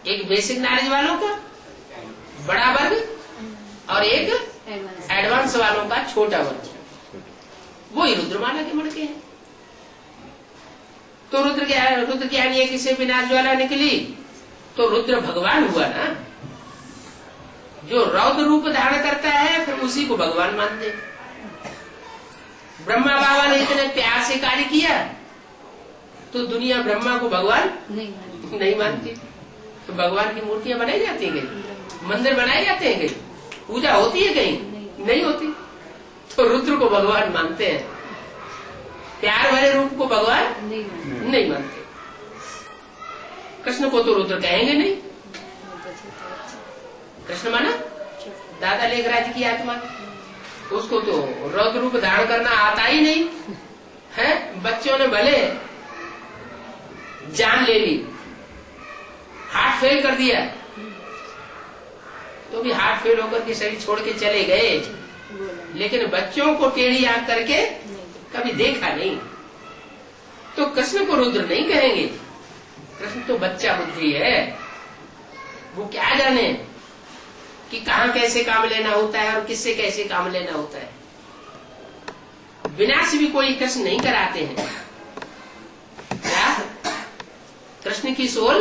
एक बेसिक नॉलेज वालों का बड़ा वर्ग और एक एडवांस वालों का छोटा वर्ग। वही रुद्रमाला के मड़के हैं। तो रुद्र ज्ञान ये किसे विनाश ज्वाला निकली तो रुद्र भगवान हुआ ना। जो रौद्र रूप धारण करता है फिर उसी को भगवान मानते। ब्रह्मा बाबा ने इतने प्यार से कार्य किया तो दुनिया ब्रह्मा को भगवान नहीं मानती। तो भगवान की मूर्तियां बनाई जाती है कहीं, मंदिर बनाए जाते हैं कहीं, पूजा होती है कहीं, नहीं होती। तो रुद्र को भगवान मानते हैं, प्यार भरे रूप को भगवान नहीं मानते। कृष्ण को तो रुद्र कहेंगे नहीं। कृष्ण माना दादा लेखराज की आत्मा, उसको तो रौद्र रूप धारण करना आता ही नहीं है। बच्चों ने भले जान ले ली, हार्ट फेल कर दिया, तो भी हार्ट फेल होकर के शरीर छोड़ के चले गए, लेकिन बच्चों को टेढ़ी आंख करके कभी देखा नहीं। तो कृष्ण को रुद्र नहीं कहेंगे। कृष्ण तो बच्चा बुद्धि है, वो क्या जाने कि कहाँ कैसे काम लेना होता है और किससे कैसे काम लेना होता है। विनाश भी कोई कृष्ण नहीं कराते हैं। क्या कृष्ण की सोल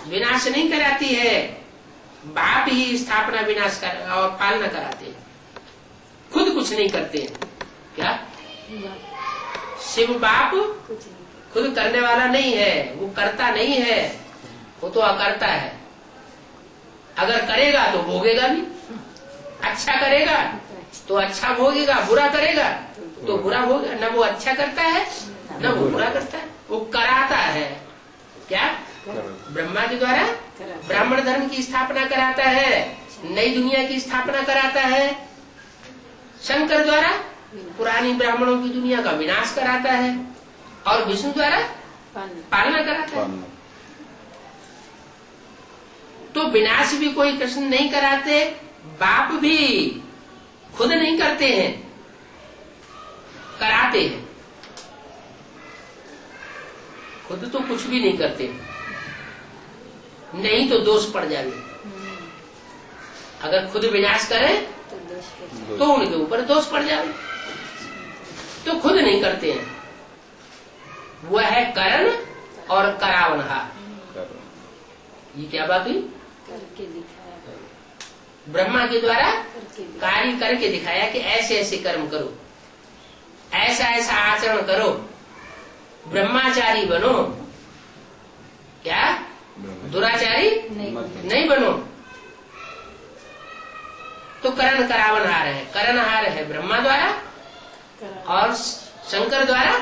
विनाश नहीं कराती है, बाप ही स्थापना विनाश कर और पालना कराते हैं, खुद कुछ नहीं करते हैं। क्या शिव बाप खुद करने वाला नहीं है, वो करता नहीं है, वो तो अकर्ता है। अगर करेगा तो भोगेगा भी, अच्छा करेगा तो अच्छा भोगेगा, बुरा करेगा तो बुरा भोगेगा। न वो अच्छा करता है न वो बुरा करता है, वो कराता है। क्या ब्रह्मा के द्वारा ब्राह्मण धर्म की स्थापना कराता है, नई दुनिया की स्थापना कराता है। शंकर द्वारा पुरानी ब्राह्मणों की दुनिया का विनाश कराता है और विष्णु द्वारा पालना कराता है। तो विनाश भी कोई कृष्ण नहीं कराते, बाप भी खुद नहीं करते हैं, कराते हैं। खुद तो कुछ भी नहीं करते, नहीं तो दोष पड़ जाए। अगर खुद विनाश करें तो उनके ऊपर दोष पड़ जाए, तो खुद नहीं करते हैं। वह है करण और करावनहार। ये क्या बात हुई? ब्रह्मा के द्वारा कार्य करके दिखाया कि ऐसे ऐसे कर्म करो, ऐसा ऐसा आचरण करो, ब्रह्माचारी बनो। क्या दुराचारी नहीं बनो। तो करण करावनहार है। करणहार है ब्रह्मा द्वारा और शंकर द्वारा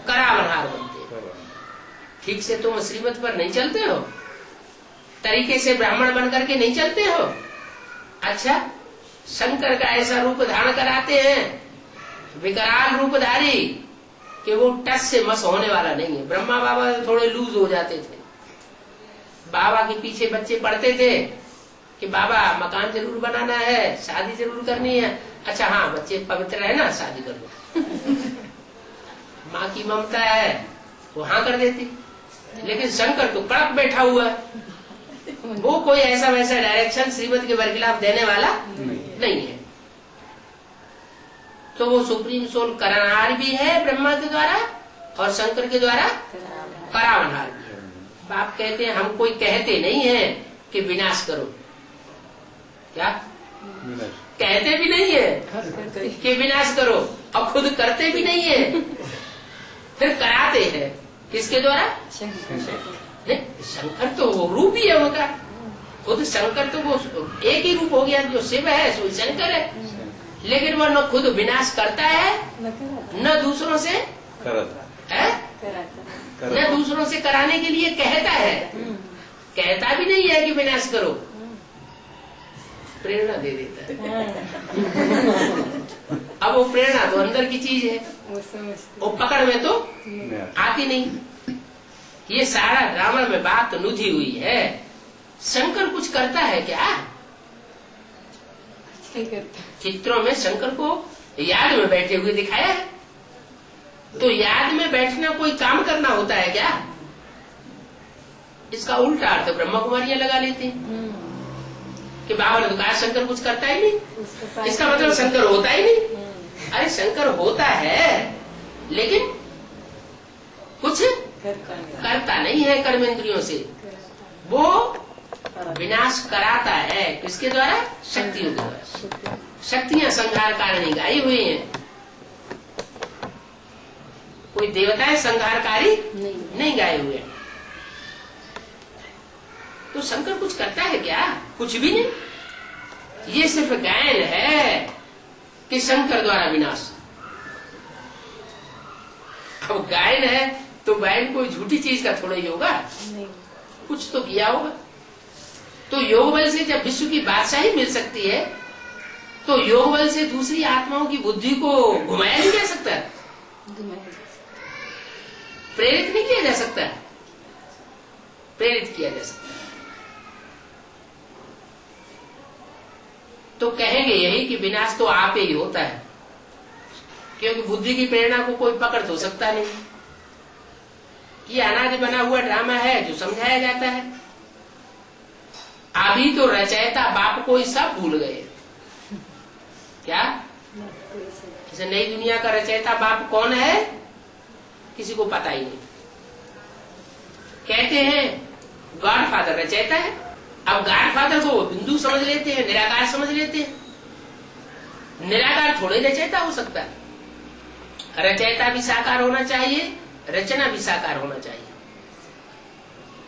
करावनहार बनते हैं। ठीक से तुम श्रीमत पर नहीं चलते हो, तरीके से ब्राह्मण बन करके नहीं चलते हो। अच्छा, शंकर का ऐसा रूप धारण कराते हैं विकराल रूपधारी कि वो टच से मस होने वाला नहीं है। ब्रह्मा बाबा थोड़े लूज हो जाते थे, बाबा के पीछे बच्चे पढ़ते थे कि बाबा मकान जरूर बनाना है, शादी जरूर करनी है। अच्छा हाँ, बच्चे पवित्र है ना, शादी कर लो। माँ की ममता है वो हाँ कर देती, लेकिन शंकर तो कड़क बैठा हुआ है। वो कोई ऐसा वैसा डायरेक्शन श्रीमत के बरखिलाफ देने वाला नहीं है। तो वो सुप्रीम सोल करणहार भी है ब्रह्मा के द्वारा और शंकर के द्वारा करावनहार भी है। बाप कहते हैं हम कोई कहते नहीं है कि विनाश करो, क्या कहते भी नहीं है कि विनाश करो, और खुद करते भी नहीं है, फिर कराते हैं किसके द्वारा? शंकर तो वो रूप ही है उनका, खुद शंकर तो वो एक ही रूप हो गया, जो शिव है सो शंकर है। लेकिन वो न खुद विनाश करता है न दूसरों से है, न दूसरों से कराने के लिए कहता है। कहता भी नहीं है कि विनाश करो, प्रेरणा दे देता है। अब वो प्रेरणा तो अंदर की चीज है, वो पकड़ में तो आती नहीं। ये सारा ड्रामा में बात नुधी हुई है। शंकर कुछ करता है क्या? चित्रों में शंकर को याद में बैठे हुए दिखाया है। तो याद में बैठना कोई काम करना होता है क्या? इसका उल्टा अर्थ ब्रह्मा कुमारियां लगा लेती हैं कि बाबा ने तो कहा शंकर कुछ करता ही नहीं, इसका मतलब शंकर होता ही नहीं। अरे शंकर होता है लेकिन कुछ करता नहीं है कर्मेंद्रियों से, वो विनाश कराता है। किसके द्वारा? शक्तियों के द्वारा। शक्तियां संहार कारिणी गाई हुई हैं, कोई देवताएं संहारकारी नहीं गाए हुए हैं। तो शंकर कुछ करता है क्या? कुछ भी नहीं। ये सिर्फ गायन है कि शंकर द्वारा विनाश। अब गायन है तो गायन कोई झूठी चीज का थोड़ा ही होगा, कुछ तो किया होगा। तो योग बल से जब विश्व की बादशाही मिल सकती है, तो योग बल से दूसरी आत्माओं की बुद्धि को घुमाया नहीं जा सकता, प्रेरित नहीं किया जा सकता, प्रेरित किया जा सकता। तो कहेंगे यही कि विनाश तो आप ही होता है, क्योंकि बुद्धि की प्रेरणा को कोई पकड़ तो सकता नहीं। ये अनादि बना हुआ ड्रामा है जो समझाया जाता है। अभी तो रचयिता बाप को ही सब भूल गए। क्या जैसे नई दुनिया का रचयिता बाप कौन है किसी को पता ही नहीं। कहते हैं गॉड फादर रचयिता है। अब गॉड फादर को बिंदु समझ लेते हैं, निराकार समझ लेते हैं। निराकार थोड़े रचयिता हो सकता है। रचयिता भी साकार होना चाहिए, रचना भी साकार होना चाहिए।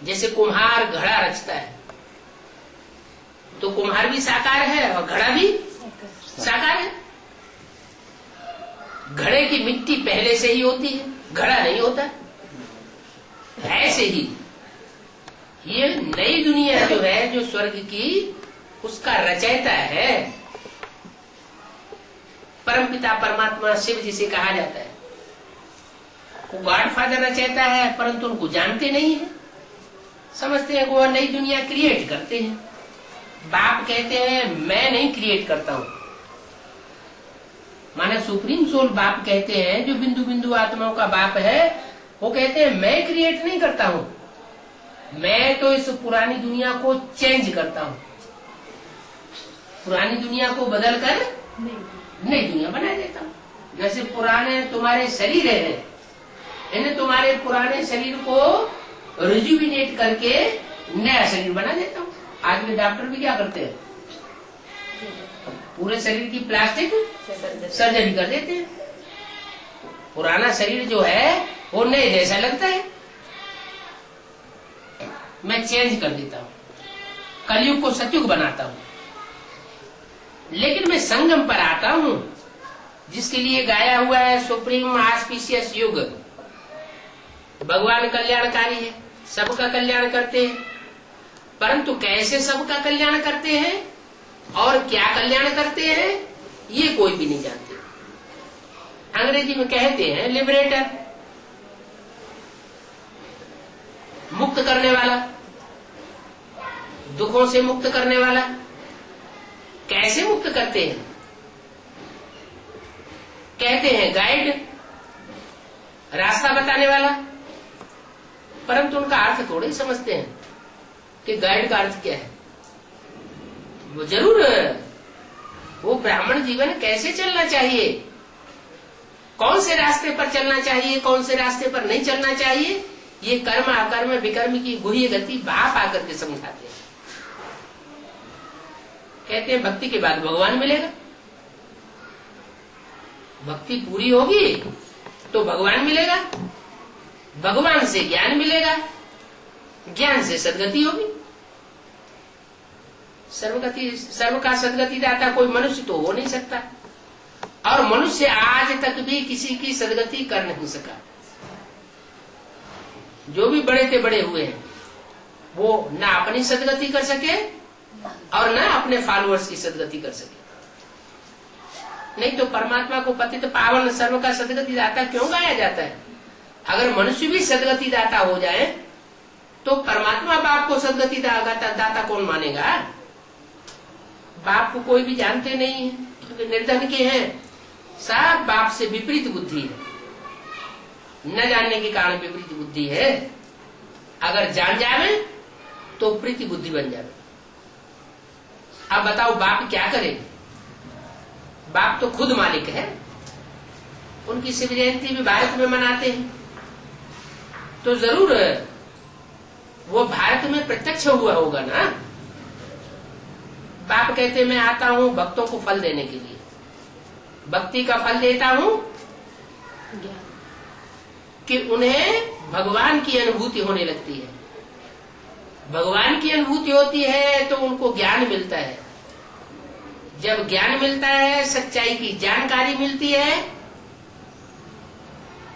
जैसे कुम्हार घड़ा रचता है तो कुम्हार भी साकार है और घड़ा भी साकार है। घड़े की मिट्टी पहले से ही होती है, घड़ा नहीं होता। ऐसे ही ये नई दुनिया जो है, जो स्वर्ग की, उसका रचयिता है परमपिता परमात्मा शिव जिसे कहा जाता है। वो गॉड फादर रचयिता है, परंतु उनको जानते नहीं है, समझते हैं कि वो नई दुनिया क्रिएट करते हैं। बाप कहते हैं मैं नहीं क्रिएट करता हूं। माने सुप्रीम सोल बाप कहते हैं, जो बिंदु बिंदु आत्माओं का बाप है, वो कहते हैं मैं क्रिएट नहीं करता हूं, मैं तो इस पुरानी दुनिया को चेंज करता हूं। पुरानी दुनिया को बदल कर नई दुनिया बना देता हूं। जैसे पुराने तुम्हारे शरीर है, इन्हें तुम्हारे पुराने शरीर को रिजुविनेट करके नया शरीर बना देता हूँ। आज के डॉक्टर भी क्या करते हैं, पूरे शरीर की प्लास्टिक सर्जरी कर देते हैं। पुराना शरीर जो है वो नए जैसा लगता है, मैं चेंज कर देता हूँ, कलयुग को सतयुग बनाता हूँ। लेकिन मैं संगम पर आता हूं, जिसके लिए गाया हुआ है सुप्रीम ऑस्पिशियस युग। भगवान कल्याणकारी है, सबका कल्याण करते हैं, परंतु कैसे सबका कल्याण करते हैं और क्या कल्याण करते हैं ये कोई भी नहीं जानते। अंग्रेजी में कहते हैं लिबरेटर, मुक्त करने वाला, दुखों से मुक्त करने वाला। कैसे मुक्त करते हैं? कहते हैं गाइड, रास्ता बताने वाला, परंतु उनका अर्थ थोड़े ही समझते हैं कि गाइड का अर्थ क्या है। वो जरूर वो ब्राह्मण जीवन कैसे चलना चाहिए, कौन से रास्ते पर चलना चाहिए, कौन से रास्ते पर नहीं चलना चाहिए, ये कर्म अकर्म विकर्म की गुह्य गति बाप आकर के समझाते हैं। कहते हैं भक्ति के बाद भगवान मिलेगा, भक्ति पूरी होगी तो भगवान मिलेगा, भगवान से ज्ञान मिलेगा, ज्ञान से सदगति होगी। सर्व का सदगति दाता कोई मनुष्य तो हो नहीं सकता, और मनुष्य आज तक भी किसी की सदगति कर नहीं सका। जो भी बड़े से बड़े हुए हैं वो ना अपनी सदगति कर सके और ना अपने फॉलोअर्स की सदगति कर सके। नहीं तो परमात्मा को पतित पावन सर्व का सदगति दाता क्यों गाया जाता है? अगर मनुष्य भी सदगति दाता हो जाए तो परमात्मा बाप को सदगति दाता कौन मानेगा? बाप को कोई भी जानते नहीं है, क्योंकि निर्धन के हैं, सब बाप से विपरीत बुद्धि है। न जानने के कारण विपरीत बुद्धि है, अगर जान जावे तो प्रीति बुद्धि बन जावे। अब बताओ बाप क्या करे? बाप तो खुद मालिक है, उनकी शिव जयंती भी भारत में मनाते हैं, तो जरूर वो भारत में प्रत्यक्ष हुआ होगा ना। बाप कहते मैं आता हूं भक्तों को फल देने के लिए, भक्ति का फल देता हूं कि उन्हें भगवान की अनुभूति होने लगती है। भगवान की अनुभूति होती है तो उनको ज्ञान मिलता है, जब ज्ञान मिलता है, सच्चाई की जानकारी मिलती है,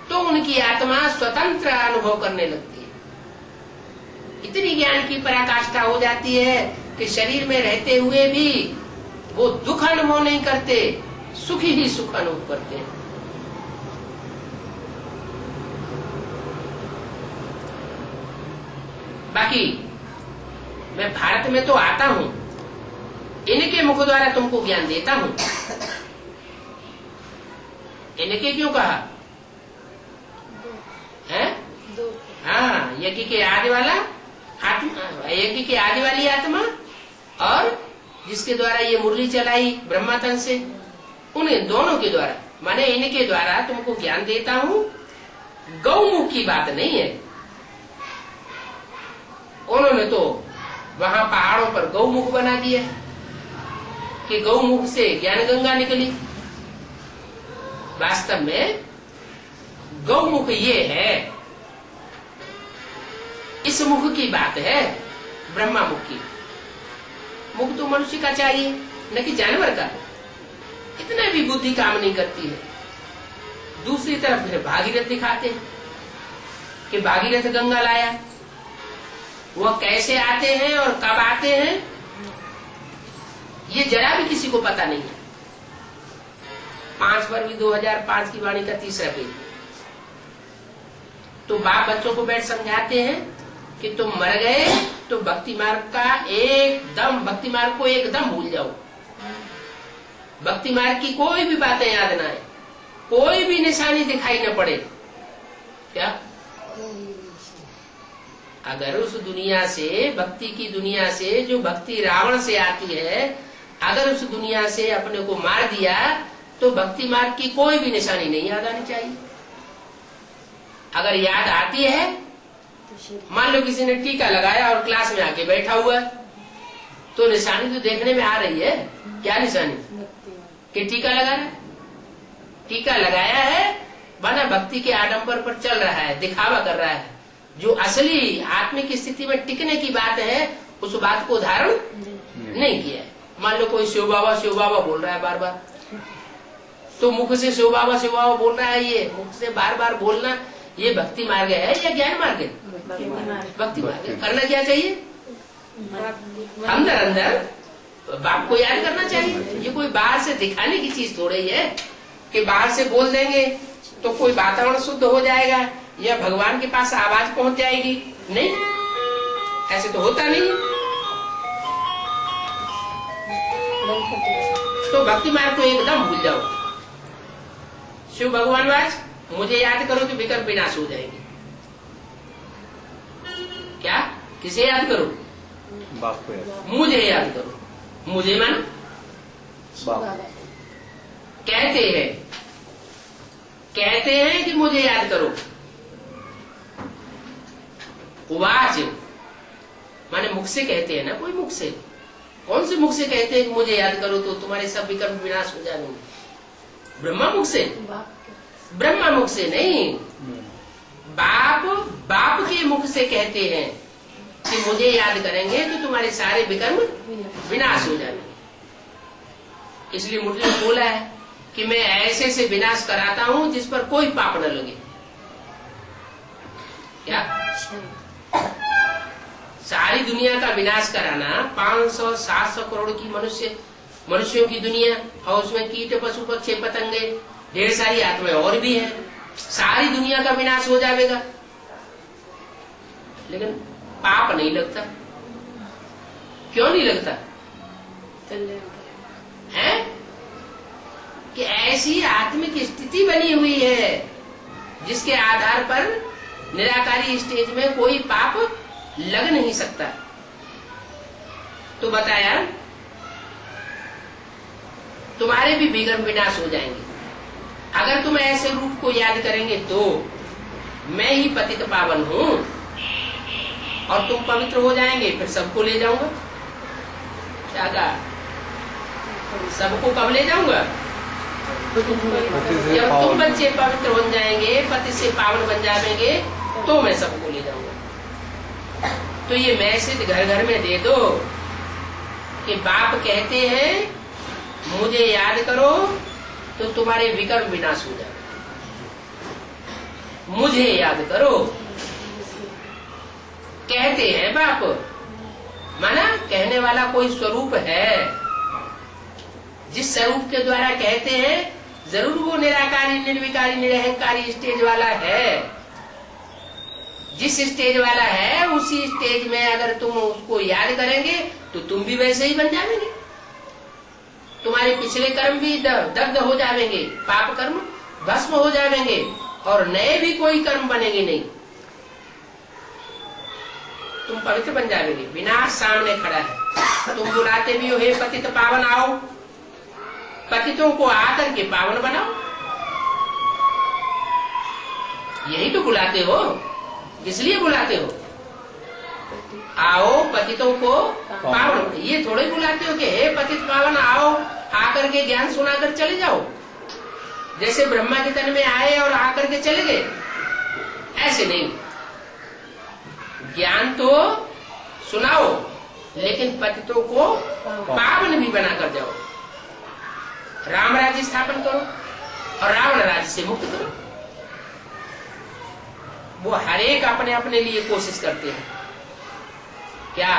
तो उनकी आत्मा स्वतंत्र अनुभव करने लगती है। इतनी ज्ञान की पराकाष्ठा हो जाती है कि शरीर में रहते हुए भी वो दुख अनुभव नहीं करते, सुखी ही सुख अनुभव करते हैं। बाकी मैं भारत में तो आता हूं, इनके मुख द्वारा तुमको ज्ञान देता हूं। इनके क्यों कहा है? हाँ, यज्ञ के आदि वाला आत्मा, यज्ञ के आदि वाली आत्मा, और जिसके द्वारा ये मुरली चलाई ब्रह्मातन से, उन दोनों के द्वारा, माने इनके द्वारा तुमको ज्ञान देता हूं। गौमुख की बात नहीं है, उन्होंने तो वहां पहाड़ों पर गौमुख बना दिया कि गौमुख से ज्ञान गंगा निकली। वास्तव में गौमुख ये है, इस मुख की बात है, ब्रह्मा मुख की। मुख तो मनुष्य का चाहिए, न कि जानवर का। इतना भी बुद्धि काम नहीं करती है। दूसरी तरफ फिर भागीरथ दिखाते हैं कि भागीरथ गंगा लाया। वह कैसे आते हैं और कब आते हैं ये जरा भी किसी को पता नहीं है। 5 फरवरी 2005 की वाणी का 3रा पेज। तो बाप बच्चों को बैठ समझाते हैं कि तुम मर गए तो भक्ति मार्ग को एकदम भूल जाओ। भक्ति मार्ग की कोई भी बातें याद ना आए, कोई भी निशानी दिखाई न पड़े। क्या अगर उस दुनिया से, भक्ति की दुनिया से, जो भक्ति रावण से आती है, अगर उस दुनिया से अपने को मार दिया तो भक्ति मार्ग की कोई भी निशानी नहीं याद आनी चाहिए। अगर याद आती है, मान लो किसी ने टीका लगाया और क्लास में आके बैठा हुआ, तो निशानी तो देखने में आ रही है। क्या निशानी? कि टीका लगा रहा है। टीका लगाया है माना भक्ति के आडंबर पर चल रहा है, दिखावा कर रहा है। जो असली आत्मिक स्थिति में टिकने की बात है, उस बात को धारण नहीं किया है। मान लो कोई शिव बाबा बोल रहा है बार बार, तो मुख से शिव बाबा बोल रहा है, ये मुख से बार बार बोलना ये भक्ति मार्ग है या ज्ञान मार्ग है? भक्ति मार्ग है। करना क्या चाहिए? अंदर अंदर बाप को याद करना चाहिए। ये कोई बाहर से दिखाने की चीज थोड़ी है कि बाहर से बोल देंगे तो कोई वातावरण शुद्ध हो जाएगा या भगवान के पास आवाज पहुंच जाएगी। नहीं, ऐसे तो होता नहीं। तो भक्ति मार्ग को एकदम भूल जाओ। शिव भगवान वाच मुझे याद करो तो विकल्प विनाश हो जाएंगे। क्या? किसे याद करो? बाप को याद। मुझे याद करो। मुझे मानो बाप। कहते हैं कि मुझे याद करो। वाच माने मुख से कहते हैं ना, कोई मुख से, कौन से मुख से कहते हैं कि मुझे याद करो तो तुम्हारे सब विकल्प विनाश हो जाएंगे? ब्रह्मा मुख से? ब्रह्मा मुख से नहीं, बाप के मुख से कहते हैं कि मुझे याद करेंगे तो तुम्हारे सारे विकल्प विनाश हो जाएंगे। इसलिए मुरली ने बोला है कि मैं ऐसे से विनाश कराता हूं जिस पर कोई पाप न लगे। क्या? सारी दुनिया का विनाश कराना, 500-700 करोड़ की मनुष्यों की दुनिया, और उसमें कीट पशु पक्षी पतंगे ढेर सारी आत्माएं और भी हैं, सारी दुनिया का विनाश हो जाएगा। लेकिन पाप नहीं लगता। क्यों नहीं लगता है? कि ऐसी आत्मिक स्थिति बनी हुई है जिसके आधार पर निराकारी स्टेज में कोई पाप लग नहीं सकता। तो बताया तुम्हारे भी विकर्म विनाश हो जाएंगे अगर तुम ऐसे रूप को याद करेंगे। तो मैं ही पतित पावन हूं और तुम पवित्र हो जाएंगे, फिर सबको ले जाऊंगा। क्या कहा? सबको कब ले जाऊंगा? जब तुम बच्चे पवित्र बन जाएंगे, पति से पावन बन जाएंगे, तो मैं सबको ले जाऊंगा। तो ये मैसेज घर घर में दे दो कि बाप कहते हैं मुझे याद करो तो तुम्हारे विकर्म विनाश हो जाए। मुझे याद करो कहते हैं बाप, माना कहने वाला कोई स्वरूप है। जिस स्वरूप के द्वारा कहते हैं जरूर वो निराकारी निर्विकारी निरहंकारी स्टेज वाला है। जिस स्टेज वाला है उसी स्टेज में अगर तुम उसको याद करेंगे तो तुम भी वैसे ही बन जाएंगे। तुम्हारे पिछले कर्म भी दग्ध हो जाएंगे, पाप कर्म भस्म हो जाएंगे और नए भी कोई कर्म बनेंगे नहीं। तुम पवित्र बन जाएंगे। विनाश सामने खड़ा है। तुम बुलाते भी हो हे पतित पावन आओ, पतितों को आकर के पावन बनाओ। यही तो बुलाते हो। इसलिए बुलाते हो आओ पतितों को पावन। ये थोड़े बुलाते हो कि हे पतित पावन आओ, आकर के ज्ञान सुनाकर चले जाओ। जैसे ब्रह्मा के तन में आए और आकर के चले गए, ऐसे नहीं। ज्ञान तो सुनाओ लेकिन पतितों को पावन भी बनाकर जाओ। राम राज्य स्थापन करो और रावण राज्य से मुक्त करो। वो हर एक अपने अपने लिए कोशिश करते हैं। क्या?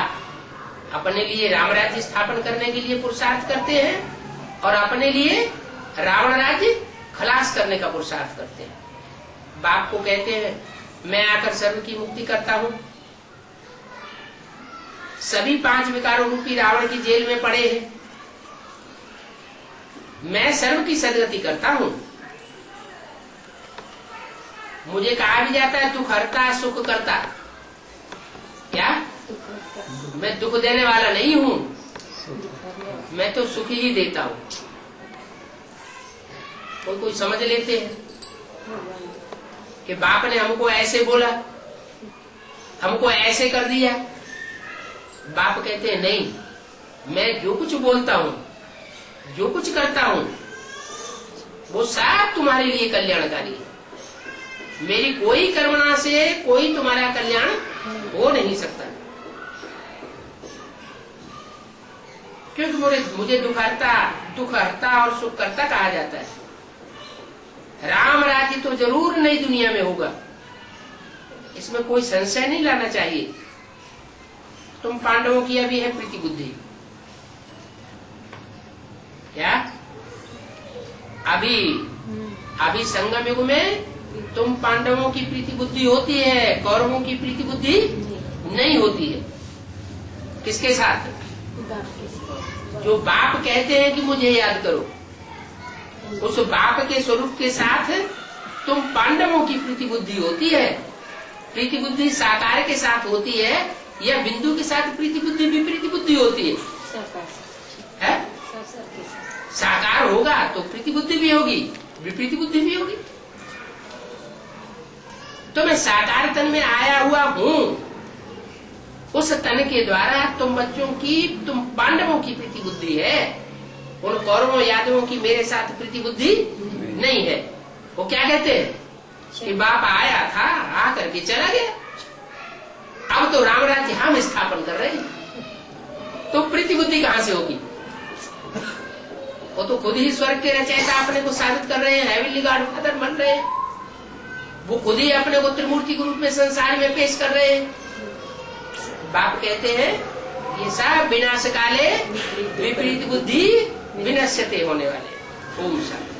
अपने लिए राम राज्य स्थापन करने के लिए पुरुषार्थ करते हैं और अपने लिए रावण राज्य खलास करने का पुरुषार्थ करते हैं। बाप को कहते हैं मैं आकर सर्व की मुक्ति करता हूं। सभी 5 विकारों रूपी रावण की जेल में पड़े हैं। मैं सर्व की सदगति करता हूं। मुझे कहा भी जाता है दुख हरता सुख करता। क्या? मैं दुख देने वाला नहीं हूं, मैं तो सुख ही देता हूं। कोई समझ लेते हैं कि बाप ने हमको ऐसे बोला, हमको ऐसे कर दिया। बाप कहते हैं नहीं, मैं जो कुछ बोलता हूं, जो कुछ करता हूं, वो सब तुम्हारे लिए कल्याणकारी है। मेरी कोई कर्मणा से कोई तुम्हारा कल्याण हो नहीं सकता। क्योंकि मुझे दुखहर्ता और सुखकर्ता कहा जाता है। राम राज्य तो जरूर नई दुनिया में होगा, इसमें कोई संशय नहीं लाना चाहिए। तुम पांडवों की अभी है प्रीति बुद्धि, क्या अभी संगम युग में तुम पांडवों की प्रीति बुद्धि होती है, कौरवों की प्रीति बुद्धि नहीं होती है। किसके साथ? जो बाप कहते हैं कि मुझे याद करो, उस बाप के स्वरूप के साथ तुम पांडवों की प्रीति बुद्धि होती है। प्रीति बुद्धि साकार के साथ होती है या बिंदु के साथ प्रीति बुद्धि विपरीत बुद्धि होती है? साकार होगा तो प्रीति बुद्धि भी होगी, विपरीत बुद्धि भी होगी। तो मैं साकार तन में आया हुआ हूँ, उस तन के द्वारा तुम पांडवों की प्रीति बुद्धि है, उन कौरवों यादवों की मेरे साथ प्रीति बुद्धि नहीं है। वो क्या कहते हैं कि बाप आया था, आ करके चला गया, अब तो राम राज्य हम स्थापन कर रहे हैं, तो प्रीति बुद्धि कहाँ से होगी? वो तो खुद ही स्वर्ग के रचयिता अपने को साबित कर रहे हैं, हेवनली गॉड फादर बन रहे हैं, वो खुद ही अपने को त्रिमूर्ति के रूप में संसार में पेश कर रहे हैं। बाप कहते हैं ये सब विनाश काले विपरीत बुद्धि विनश्यते होने वाले। ओम शांति।